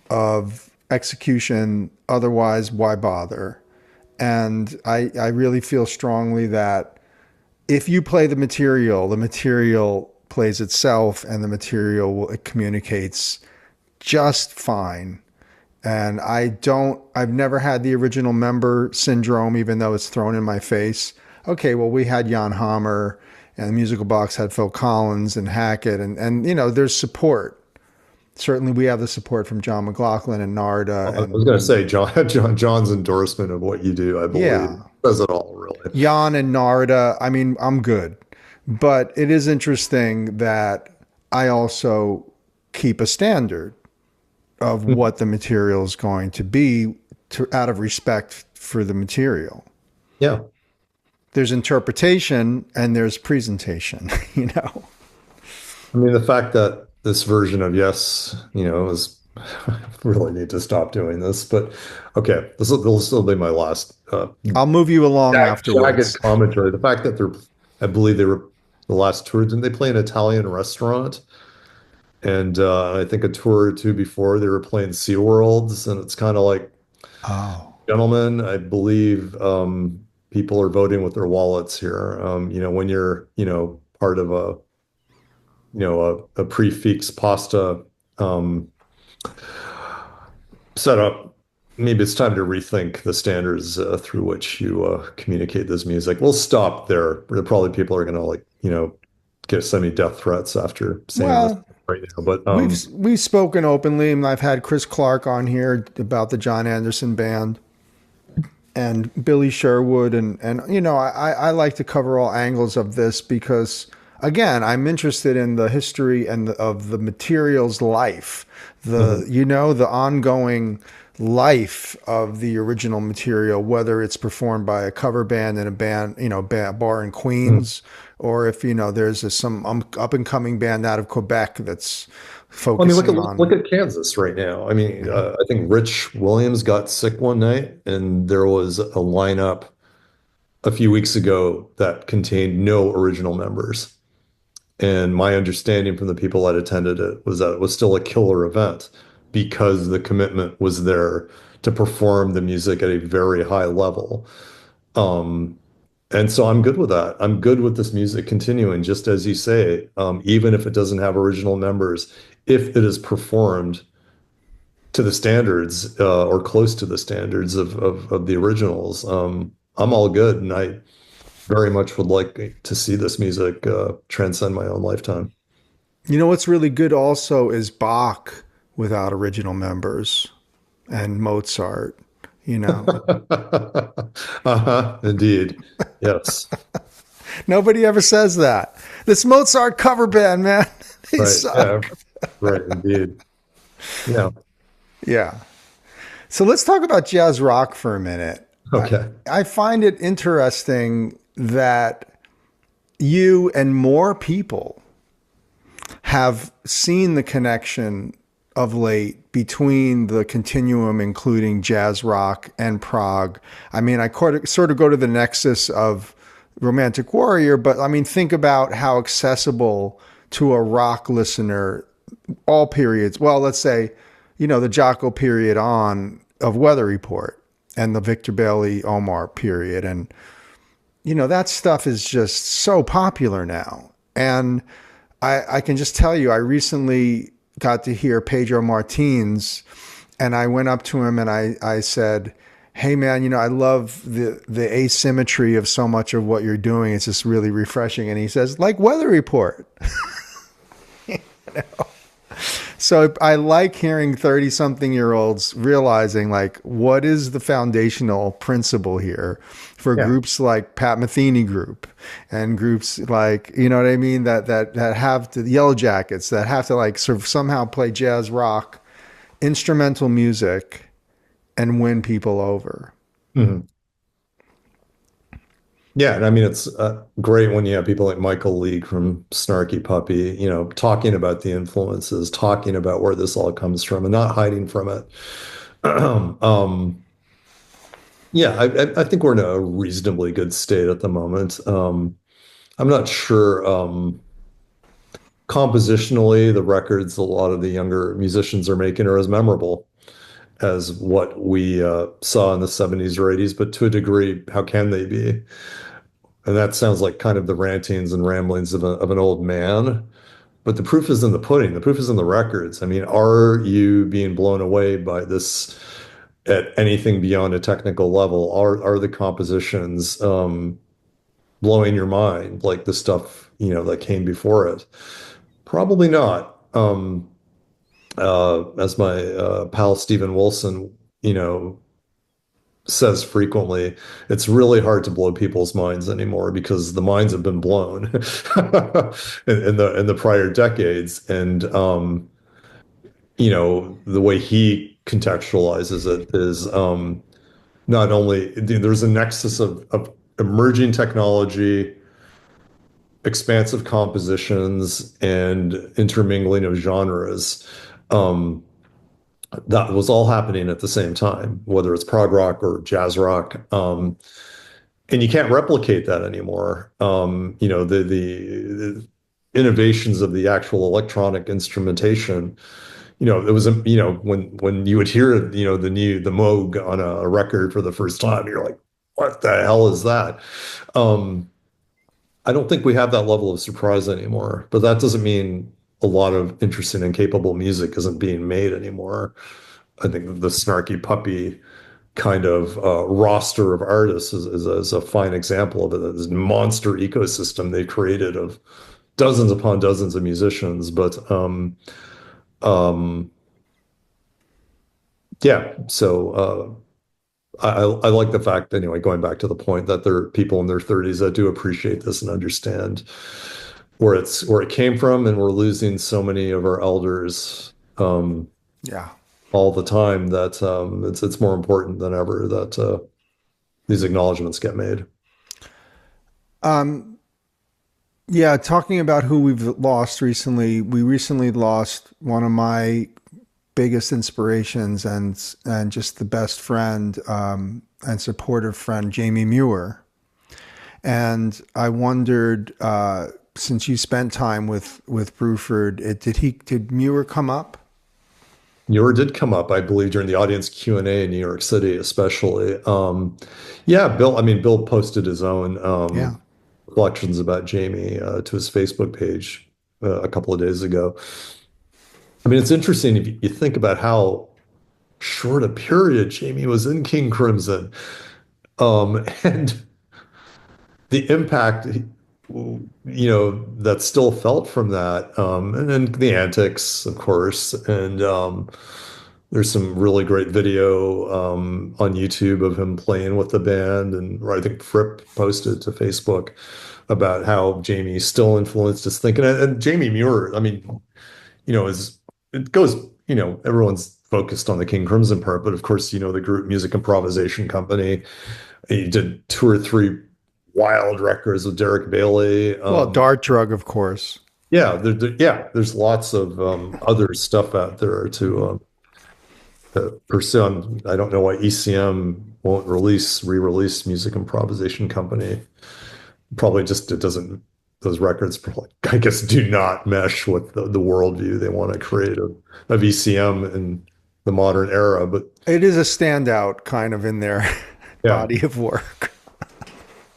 [SPEAKER 1] of execution. Otherwise, why bother? And I really feel strongly that if you play the material plays itself, and the material it communicates just fine. And I've never had the original member syndrome, even though it's thrown in my face. Okay, well, we had Jan Hammer, and the Musical Box had Phil Collins and Hackett, and there's support. Certainly, we have the support from John McLaughlin and Narda.
[SPEAKER 2] I was going to say John's endorsement of what you do, I believe, says it all, really.
[SPEAKER 1] Jan and Narda. I mean, I'm good, but it is interesting that I also keep a standard of what the material is going to be, out of respect for the material.
[SPEAKER 2] Yeah.
[SPEAKER 1] There's interpretation and there's presentation, I
[SPEAKER 2] mean, the fact that this version of Yes, is really need to stop doing this, but okay, this will still be my last.
[SPEAKER 1] I'll move you along afterwards.
[SPEAKER 2] Jagged commentary. The fact that I believe they were the last tour. Didn't they play an Italian restaurant? And I think a tour or two before they were playing SeaWorlds, and it's kind of like,
[SPEAKER 1] oh,
[SPEAKER 2] gentlemen, I believe people are voting with their wallets here. When you're, part of a prefix pasta setup, maybe it's time to rethink the standards through which you communicate this music. We'll stop there. Probably people are going to send me death threats after saying this right now. But
[SPEAKER 1] we've spoken openly, and I've had Chris Clark on here about the John Anderson Band and Billy Sherwood, and I like to cover all angles of this because, again, I'm interested in the history and of the material's life, the ongoing life of the original material, whether it's performed by a cover band in a band, bar in Queens, or if there's some up and coming band out of Quebec that's focusing on.
[SPEAKER 2] Look at Kansas right now. I mean, I think Rich Williams got sick one night, and there was a lineup a few weeks ago that contained no original members. And my understanding from the people that attended it was that it was still a killer event because the commitment was there to perform the music at a very high level. And so I'm good with that. I'm good with this music continuing, just as you say, even if it doesn't have original members, if it is performed to the standards or close to the standards of the originals. I'm all good, and I very much would like to see this music transcend my own lifetime.
[SPEAKER 1] What's really good also is Bach without original members, and Mozart.
[SPEAKER 2] Indeed. Yes.
[SPEAKER 1] Nobody ever says that. This Mozart cover band, man. They suck.
[SPEAKER 2] Yeah. Right. Indeed. Yeah.
[SPEAKER 1] Yeah. So let's talk about jazz rock for a minute.
[SPEAKER 2] Okay.
[SPEAKER 1] I find it interesting that you and more people have seen the connection of late between the continuum, including jazz rock and prog. I mean, I sort of go to the nexus of Romantic Warrior, but I mean, think about how accessible to a rock listener all periods. Well, let's say, the Jocko period on of Weather Report and the Victor Bailey Omar period. And, that stuff is just so popular now. And I can just tell you, I recently got to hear Pedro Martins, and I went up to him and I said, hey man, I love the asymmetry of so much of what you're doing. It's just really refreshing. And he says, like Weather Report. So I like hearing 30-something-year-olds realizing, like, what is the foundational principle here for groups like Pat Metheny Group and groups like, what I mean, that have the Yellow Jackets that have to like sort of somehow play jazz rock, instrumental music, and win people over.
[SPEAKER 2] Mm-hmm. Yeah, and I mean, it's great when you have people like Michael League from Snarky Puppy, talking about the influences, talking about where this all comes from, and not hiding from it. Yeah, I think we're in a reasonably good state at the moment. I'm not sure compositionally the records a lot of the younger musicians are making are as memorable as what we saw in the 70s or 80s, but to a degree, how can they be? And that sounds like kind of the rantings and ramblings of an old man. but the proof is in the pudding. The proof is in the records. I mean, are you being blown away by this at anything beyond a technical level? Are the compositions blowing your mind like the stuff, that came before it? Probably not. As my pal Stephen Wilson, says frequently, it's really hard to blow people's minds anymore because the minds have been blown in the prior decades. And the way he contextualizes it is not only there's a nexus of emerging technology, expansive compositions, and intermingling of genres. Um, that was all happening at the same time, whether it's prog rock or jazz rock. And you can't replicate that anymore. The innovations of the actual electronic instrumentation, it was, when you would hear, the Moog on a record for the first time, you're like, what the hell is that? I don't think we have that level of surprise anymore, but that doesn't mean a lot of interesting and capable music isn't being made anymore. I think the snarky puppy kind of roster of artists is a fine example of it. This monster ecosystem they created of dozens upon dozens of musicians. But um, yeah, so I like the fact, anyway, going back to the point that there are people in their 30s that do appreciate this and understand where it came from, and we're losing so many of our elders
[SPEAKER 1] Yeah.
[SPEAKER 2] all the time that it's more important than ever that these acknowledgments get made.
[SPEAKER 1] Um, yeah, talking about who we've lost recently, we recently lost one of my biggest inspirations and just the best friend and supportive friend, Jamie Muir. And I wondered, since you spent time with Bruford, did Muir come up?
[SPEAKER 2] Muir did come up, I believe, during the audience Q&A in New York City, especially. Yeah, Bill. I mean, Bill posted his own
[SPEAKER 1] Yeah.
[SPEAKER 2] reflections about Jamie to his Facebook page a couple of days ago. I mean, it's interesting if you think about how short a period Jamie was in King Crimson, and the impact, that's still felt from that, and then the antics, of course, and there's some really great video on YouTube of him playing with the band, and I think Fripp posted to Facebook about how Jamie still influenced his thinking, and Jamie Muir, I mean, is it goes, everyone's focused on the King Crimson part, but of course, the group Music Improvisation Company. He did two or three wild records with Derek Bailey.
[SPEAKER 1] Well, Dart Drug, of course.
[SPEAKER 2] Yeah, yeah, there's lots of other stuff out there to pursue. I don't know why ECM won't re-release Music Improvisation Company. Probably just it doesn't. Those records, I guess, do not mesh with the worldview they want to create of ECM in the modern era. But
[SPEAKER 1] It is a standout kind of in their
[SPEAKER 2] yeah,
[SPEAKER 1] body of work.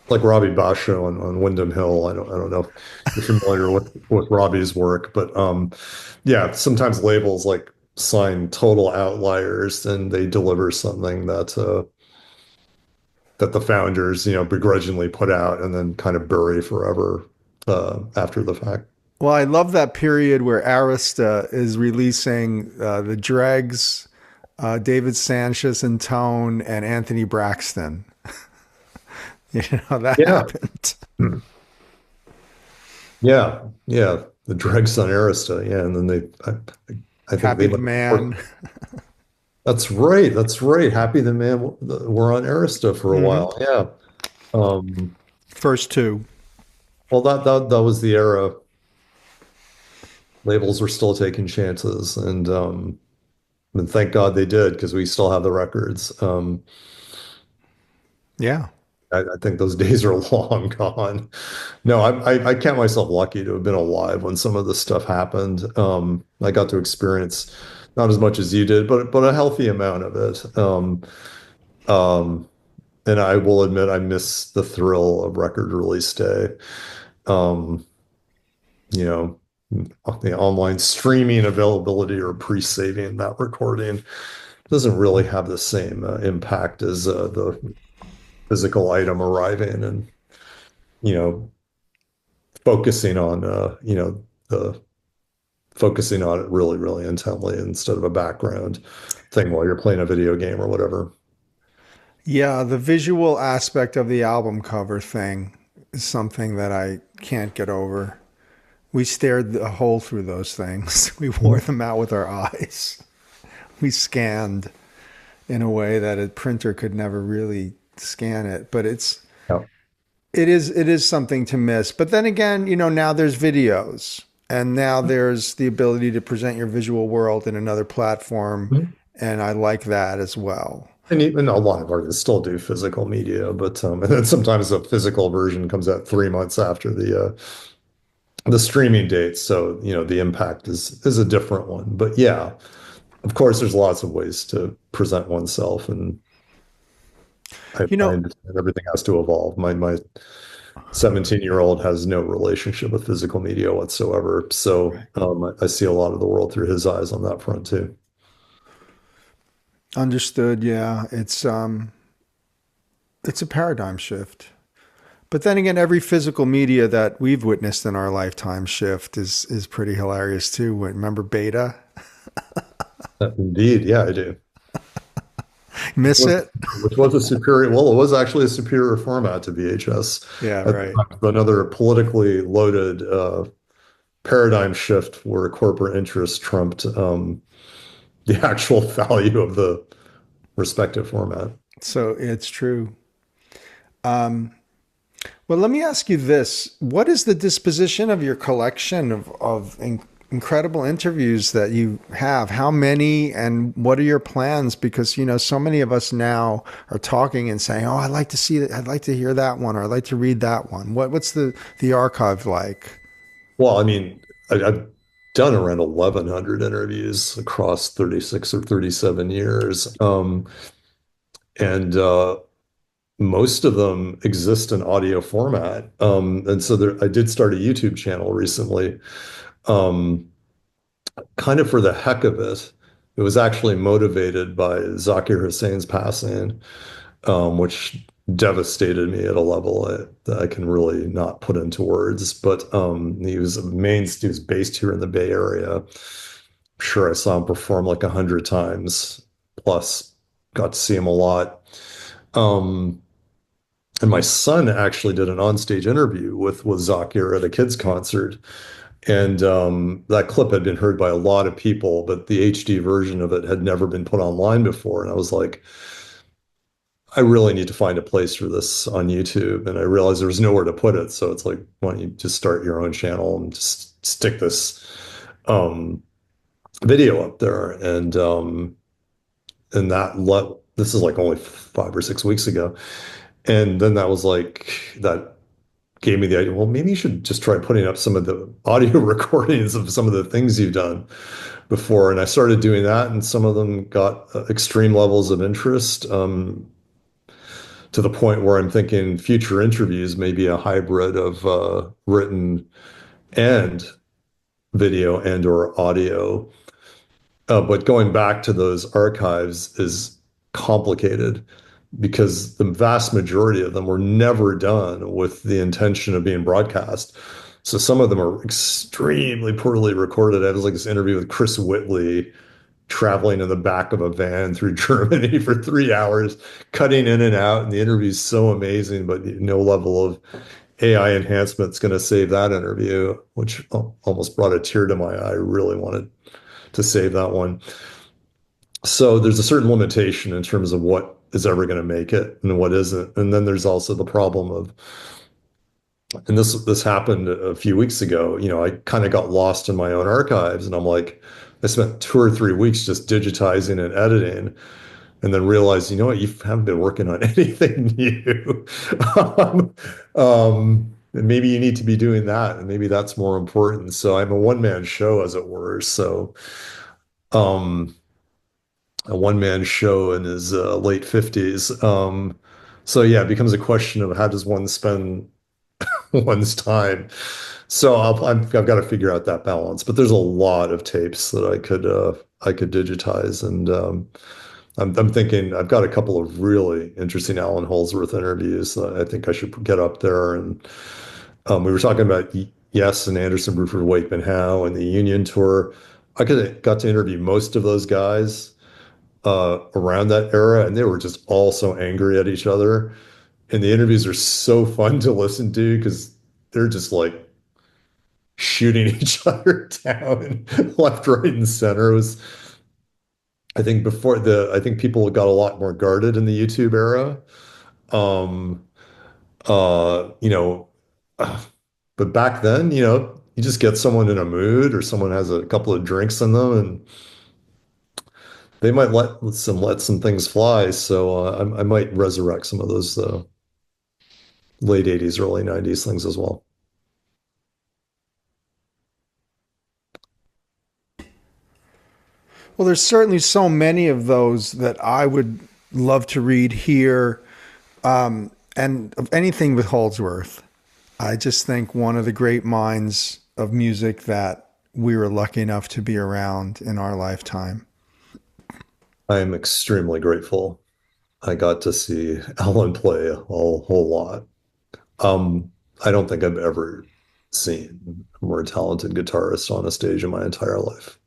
[SPEAKER 2] like Robbie Basho on Windham Hill. I don't know if you're familiar with Robbie's work, but yeah, sometimes labels like sign total outliers and they deliver something that the founders, begrudgingly put out and then kind of bury forever after the fact.
[SPEAKER 1] Well, I love that period where Arista is releasing the Dregs, David Sanchez and Tone, and Anthony Braxton. That
[SPEAKER 2] Yeah.
[SPEAKER 1] happened.
[SPEAKER 2] Yeah, yeah, the dregs on Arista, yeah, and then I think
[SPEAKER 1] Happy
[SPEAKER 2] they
[SPEAKER 1] the Man.
[SPEAKER 2] That's right, that's right. Happy the Man were on Arista for a
[SPEAKER 1] Hmm.
[SPEAKER 2] while, yeah. Um,
[SPEAKER 1] First two.
[SPEAKER 2] well, that was the era. Labels were still taking chances, and thank God they did because we still have the records.
[SPEAKER 1] Yeah.
[SPEAKER 2] I think those days are long gone. No, I count myself lucky to have been alive when some of this stuff happened. I got to experience not as much as you did, but a healthy amount of it. Um, and I will admit I miss the thrill of record release day. Um, you know, the online streaming availability or pre-saving that recording doesn't really have the same impact as the physical item arriving and, you know, focusing on, the focusing on it really, really intently instead of a background thing while you're playing a video game or whatever.
[SPEAKER 1] Yeah, the visual aspect of the album cover thing is something that I can't get over. We stared a hole through those things. We wore them out with our eyes. We scanned in a way that a printer could never really scan it. But
[SPEAKER 2] Yeah.
[SPEAKER 1] it is something to miss. But then again, now there's videos, and now there's the ability to present your visual world in another platform,
[SPEAKER 2] Mhm.
[SPEAKER 1] and I like that as well.
[SPEAKER 2] And even a lot of artists still do physical media, but and then sometimes a physical version comes out 3 months after the streaming date. So, the impact is a different one. But yeah, of course, there's lots of ways to present oneself, and
[SPEAKER 1] You
[SPEAKER 2] I
[SPEAKER 1] know,
[SPEAKER 2] understand everything has to evolve. My 17-year-old has no relationship with physical media whatsoever. So I see a lot of the world through his eyes on that front too.
[SPEAKER 1] understood. Yeah, it's a paradigm shift. But then again, every physical media that we've witnessed in our lifetime shift is pretty hilarious too. Remember Beta?
[SPEAKER 2] Indeed, yeah, I do.
[SPEAKER 1] Miss
[SPEAKER 2] Was,
[SPEAKER 1] it?
[SPEAKER 2] which was a superior, well, it was actually a superior format to VHS
[SPEAKER 1] Yeah,
[SPEAKER 2] at the
[SPEAKER 1] right.
[SPEAKER 2] time. Another politically loaded paradigm shift where corporate interest trumped the actual value of the respective format.
[SPEAKER 1] So it's true. Well, let me ask you this. What is the disposition of your collection of incredible interviews that you have? How many and what are your plans? Because, so many of us now are talking and saying, oh, I'd like to see that. I'd like to hear that one, or I'd like to read that one. What's the archive like?
[SPEAKER 2] Well, I mean, I've done around 1,100 interviews across 36 or 37 years. And most of them exist in audio format. And so I did start a YouTube channel recently, um, kind of for the heck of it. It was actually motivated by Zakir Hussein's passing, which devastated me at a level that I can really not put into words. But he was based here in the Bay Area. I'm sure I saw him perform like 100 times plus, got to see him a lot. Um, and my son actually did an onstage interview with Zakir at a kids concert. And that clip had been heard by a lot of people, but the HD version of it had never been put online before. And I was like, I really need to find a place for this on YouTube. And I realized there was nowhere to put it. So it's like, why don't you just start your own channel and just stick this um, video up there? And this is like only 5 or 6 weeks ago. And then that gave me the idea, well, maybe you should just try putting up some of the audio recordings of some of the things you've done before. And I started doing that, and some of them got extreme levels of interest. To the point where I'm thinking future interviews may be a hybrid of written and video and or audio. But going back to those archives is complicated because the vast majority of them were never done with the intention of being broadcast. So some of them are extremely poorly recorded. I was like this interview with Chris Whitley traveling in the back of a van through Germany for 3 hours, cutting in and out. And the interview is so amazing, but no level of AI enhancement's going to save that interview, which almost brought a tear to my eye. I really wanted to save that one. So there's a certain limitation in terms of what is ever going to make it and what isn't. And then there's also the problem of, and this happened a few weeks ago, I kind of got lost in my own archives, and I'm like, I spent 2 or 3 weeks just digitizing and editing, and then realized, you know what, you haven't been working on anything new. And maybe you need to be doing that, and maybe that's more important. So I'm a one-man show, as it were. So um, a one-man show in his late 50s. So yeah, it becomes a question of how does one spend one's time. So I've got to figure out that balance. But there's a lot of tapes that I could digitize, and I'm thinking I've got a couple of really interesting Allan Holdsworth interviews that I think I should get up there. And we were talking about Yes and Anderson, Bruford, Wakeman, Howe, and the Union tour. Got to interview most of those guys around that era, and they were just all so angry at each other. And the interviews are so fun to listen to because they're just like shooting each other down left, right, and center. It was, I think people got a lot more guarded in the YouTube era. Um, you know, but back then, you just get someone in a mood or someone has a couple of drinks in them and they might let some things fly. So I might resurrect some of those late 80s, early 90s things as well.
[SPEAKER 1] Well, there's certainly so many of those that I would love to read here. And of anything with Holdsworth, I just think one of the great minds of music that we were lucky enough to be around in our lifetime.
[SPEAKER 2] I am extremely grateful. I got to see Alan play a whole lot. Um, I don't think I've ever seen a more talented guitarist on a stage in my entire life.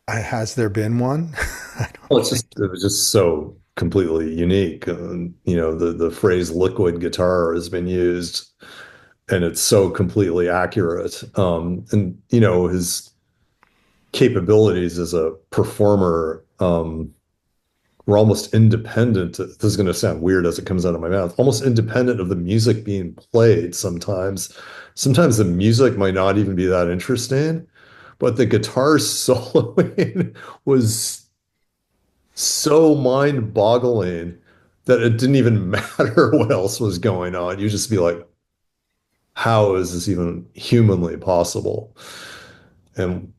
[SPEAKER 1] Has there been one? I
[SPEAKER 2] Well,
[SPEAKER 1] don't think.
[SPEAKER 2] it was just so completely unique. The phrase liquid guitar has been used and it's so completely accurate. And his capabilities as a performer were almost independent. This is going to sound weird as it comes out of my mouth, almost independent of the music being played sometimes. Sometimes the music might not even be that interesting, but the guitar soloing was so mind-boggling that it didn't even matter what else was going on. You just be like, how is this even humanly possible? And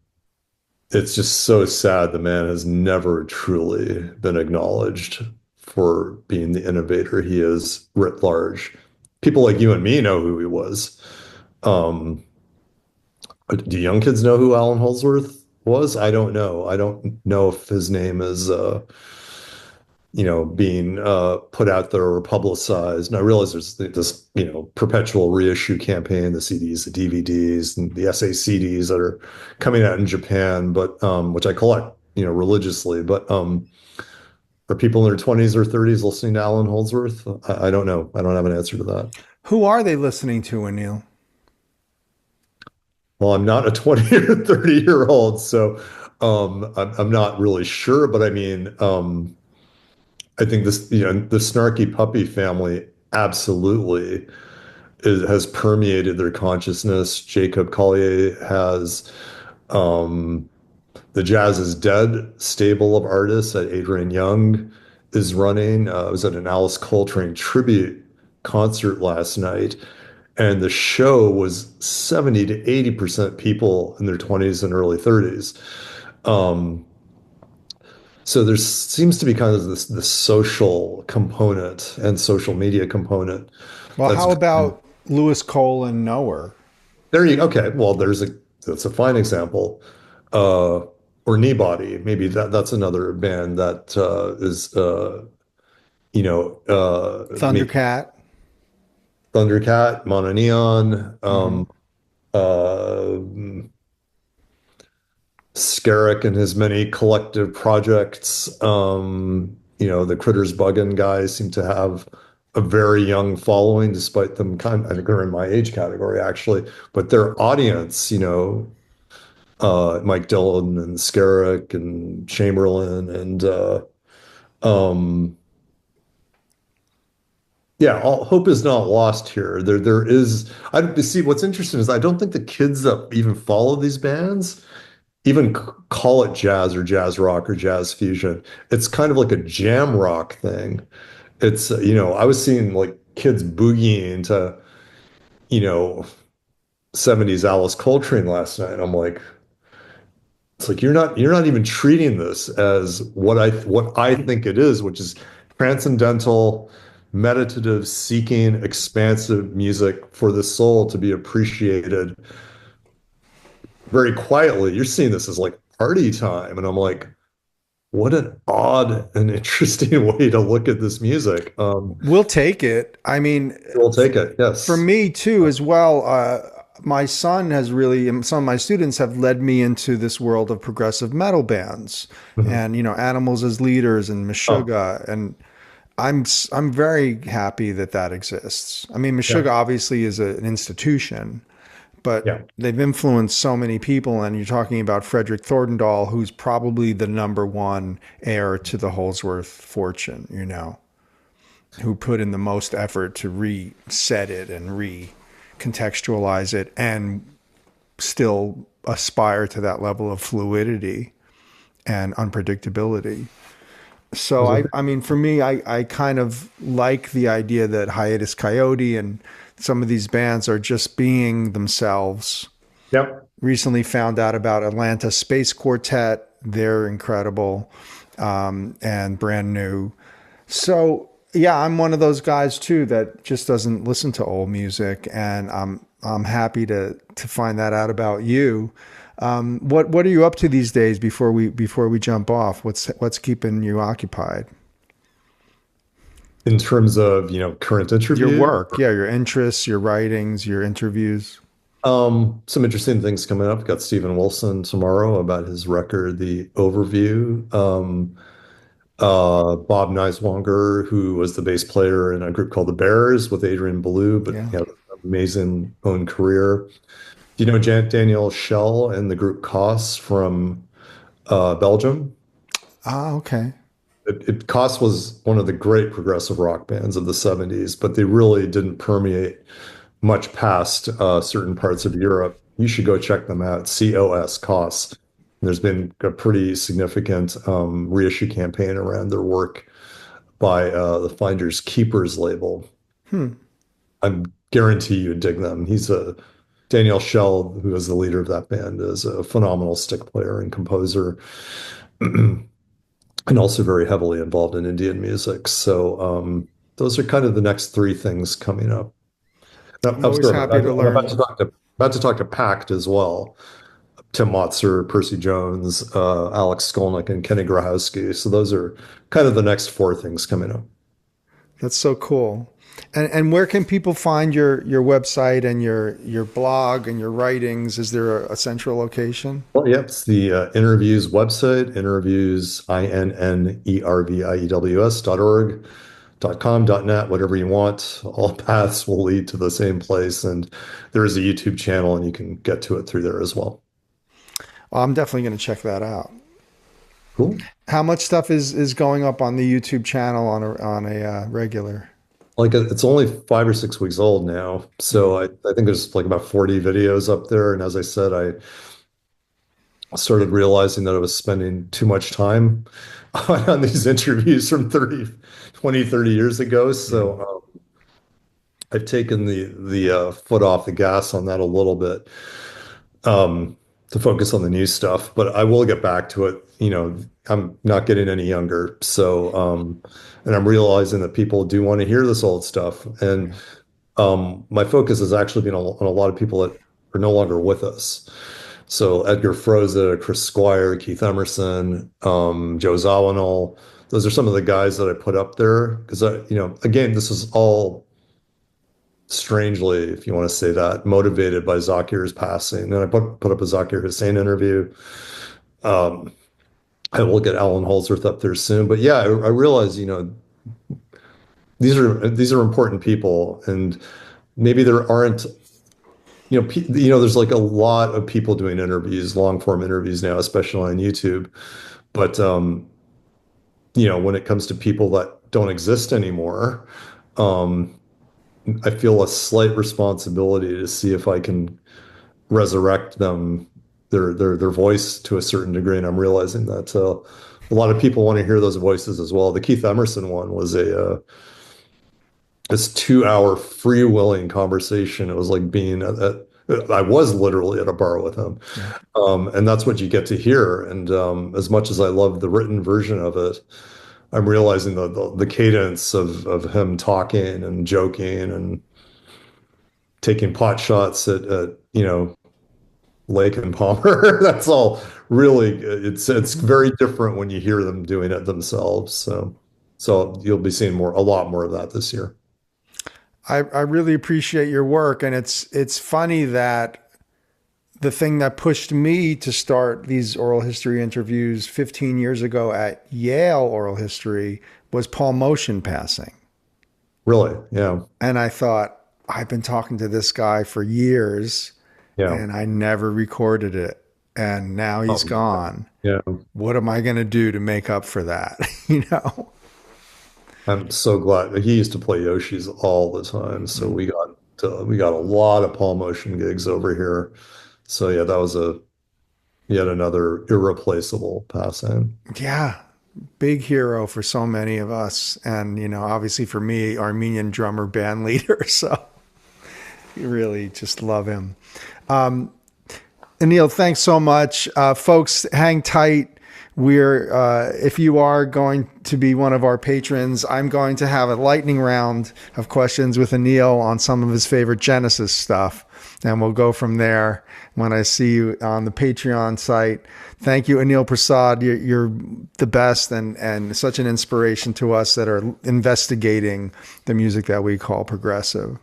[SPEAKER 2] it's just so sad the man has never truly been acknowledged for being the innovator he is writ large. People like you and me know who he was. Um, do young kids know who Allan Holdsworth was? I don't know. I don't know if his name is being put out there or publicized. And I realize there's this, perpetual reissue campaign, the CDs, the DVDs, and the SACDs that are coming out in Japan, but which I collect, religiously. But are people in their 20s or 30s listening to Allan Holdsworth? I don't know. I don't have an answer to that.
[SPEAKER 1] Who are they listening to, Anil?
[SPEAKER 2] Well, I'm not a 20 or 30-year-old, so I'm not really sure. But I mean, I think the snarky puppy family absolutely has permeated their consciousness. Jacob Collier has um, the Jazz is Dead stable of artists that Adrian Young is running. I was at an Alice Coltrane tribute concert last night, and the show was 70 to 80% people in their 20s and early 30s. Um, so there seems to be kind of this social component and social media component
[SPEAKER 1] Well,
[SPEAKER 2] that's
[SPEAKER 1] how about Lewis Cole and Knower?
[SPEAKER 2] there. Okay, well, that's a fine example. Uh, or Kneebody, maybe that's another band that is maybe
[SPEAKER 1] Thundercat.
[SPEAKER 2] Thundercat, Mono Neon,
[SPEAKER 1] Hmm.
[SPEAKER 2] uh, Skerrick and his many collective projects. The Critters Buggin' guys seem to have a very young following, despite them I think they're in my age category actually, but their audience, Mike Dillon and Skerrick and Chamberlain and um, yeah, hope is not lost here. There is. I see. What's interesting is I don't think the kids that even follow these bands even call it jazz or jazz rock or jazz fusion. It's kind of like a jam rock thing. It's, I was seeing like kids boogieing to, you know, 70s Alice Coltrane last night. I'm like, it's like you're not even treating this as what I think it is, which is transcendental, meditative, seeking, expansive music for the soul to be appreciated very quietly. You're seeing this as like party time. And I'm like, what an odd and interesting way to look at this music.
[SPEAKER 1] We'll take it. I mean,
[SPEAKER 2] We'll take it.
[SPEAKER 1] for
[SPEAKER 2] Yes.
[SPEAKER 1] me too, as well. My son has really, and some of my students have led me into this world of progressive metal bands,
[SPEAKER 2] Mhm.
[SPEAKER 1] and Animals as Leaders and
[SPEAKER 2] Oh,
[SPEAKER 1] Meshuggah, and I'm very happy that that exists. I mean,
[SPEAKER 2] yeah.
[SPEAKER 1] Meshuggah obviously is an institution, but
[SPEAKER 2] Yeah.
[SPEAKER 1] they've influenced so many people. And you're talking about Frederick Thorndahl, who's probably the number one heir to the Holdsworth fortune, who put in the most effort to reset it and recontextualize it and still aspire to that level of fluidity and unpredictability. So
[SPEAKER 2] Those are
[SPEAKER 1] I mean, for me, I kind of like the idea that Hiatus Coyote and some of these bands are just being themselves.
[SPEAKER 2] yeah.
[SPEAKER 1] Recently found out about Atlanta Space Quartet. They're incredible, and brand new. So yeah, I'm one of those guys too that just doesn't listen to old music, and I'm happy to find that out about you. What are you up to these days before we jump off? What's keeping you occupied?
[SPEAKER 2] In terms of, current
[SPEAKER 1] Your
[SPEAKER 2] interview,
[SPEAKER 1] work, yeah, your interests, your writings, your interviews.
[SPEAKER 2] some interesting things coming up. Got Stephen Wilson tomorrow about his record, The Overview. Bob Neiswanger, who was the bass player in a group called the Bears with Adrian Belew, but
[SPEAKER 1] Yeah.
[SPEAKER 2] he had an amazing own career. Do you know Daniel Schell and the group Koss from Belgium?
[SPEAKER 1] Ah, okay.
[SPEAKER 2] Koss was one of the great progressive rock bands of the 70s, but they really didn't permeate much past certain parts of Europe. You should go check them out. COS, Koss. There's been a pretty significant reissue campaign around their work by the Finders Keepers label.
[SPEAKER 1] Hmm.
[SPEAKER 2] I guarantee you would dig them. He's a Daniel Schell, who is the leader of that band, is a phenomenal stick player and composer, and also very heavily involved in Indian music. So those are kind of the next three things coming up.
[SPEAKER 1] I'm
[SPEAKER 2] I'm
[SPEAKER 1] always
[SPEAKER 2] sorry,
[SPEAKER 1] happy to
[SPEAKER 2] I'm about to
[SPEAKER 1] learn.
[SPEAKER 2] talk to Pact as well. Tim Motzer, Percy Jones, Alex Skolnick, and Kenny Grahowski. So those are kind of the next four things coming up.
[SPEAKER 1] That's so cool. And where can people find your website and your blog and your writings? Is there a central location?
[SPEAKER 2] Well, yep, it's the Innerviews website, Innerviews, INNERVIEWS.org, .com, .net, whatever you want. All paths will lead to the same place. And there is a YouTube channel, and you can get to it through there as well.
[SPEAKER 1] Oh, I'm definitely going to check that out.
[SPEAKER 2] Cool.
[SPEAKER 1] How much stuff is going up on the YouTube channel on a regular?
[SPEAKER 2] Like it's only 5 or 6 weeks old now. So I think there's like about 40 videos up there. And as I said, I started realizing that I was spending too much time on these interviews from 30 years ago.
[SPEAKER 1] Yeah.
[SPEAKER 2] So I've taken the foot off the gas on that a little bit, to focus on the new stuff. But I will get back to it. I'm not getting any younger, so and I'm realizing that people do want to hear this old stuff. And
[SPEAKER 1] Yeah.
[SPEAKER 2] my focus has actually been on a lot of people that are no longer with us. So Edgar Froese, Chris Squire, Keith Emerson, Joe Zawinul. Those are some of the guys that I put up there because again, this is all strangely, if you want to say that, motivated by Zakir's passing. And I put up a Zakir Hussain interview. Um, I will get Allan Holdsworth up there soon. But yeah, I realize, these are important people, and maybe there aren't, there's like a lot of people doing interviews, long form interviews now, especially on YouTube. But when it comes to people that don't exist anymore, um, I feel a slight responsibility to see if I can resurrect them, their voice to a certain degree. And I'm realizing that a lot of people want to hear those voices as well. The Keith Emerson one was this 2 hour freewheeling conversation. It was like being I was literally at a bar with him.
[SPEAKER 1] Yeah.
[SPEAKER 2] And that's what you get to hear. And as much as I love the written version of it, I'm realizing the cadence of him talking and joking and taking pot shots at Lake and Palmer. That's all really, it's very different when you hear them doing it themselves. So you'll be seeing a lot more of that this year.
[SPEAKER 1] I really appreciate your work, and it's funny that the thing that pushed me to start these oral history interviews 15 years ago at Yale Oral History was Paul Motion passing.
[SPEAKER 2] Really? Yeah.
[SPEAKER 1] And I thought, I've been talking to this guy for years
[SPEAKER 2] Yeah.
[SPEAKER 1] and I never recorded it. And now he's gone.
[SPEAKER 2] Yeah.
[SPEAKER 1] What am I going to do to make up for that? You know?
[SPEAKER 2] I'm so glad he used to play Yoshi's all the time. So we got a lot of Paul Motion gigs over here. So yeah, that was yet another irreplaceable passing.
[SPEAKER 1] Yeah. Big hero for so many of us. And, obviously for me, Armenian drummer, band leader. So you really just love him. Anil, thanks so much. Folks, hang tight. If you are going to be one of our patrons, I'm going to have a lightning round of questions with Anil on some of his favorite Genesis stuff. And we'll go from there when I see you on the Patreon site. Thank you, Anil Prasad. You're the best and such an inspiration to us that are investigating the music that we call progressive.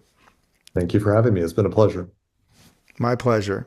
[SPEAKER 2] Thank you for having me. It's been a pleasure.
[SPEAKER 1] My pleasure.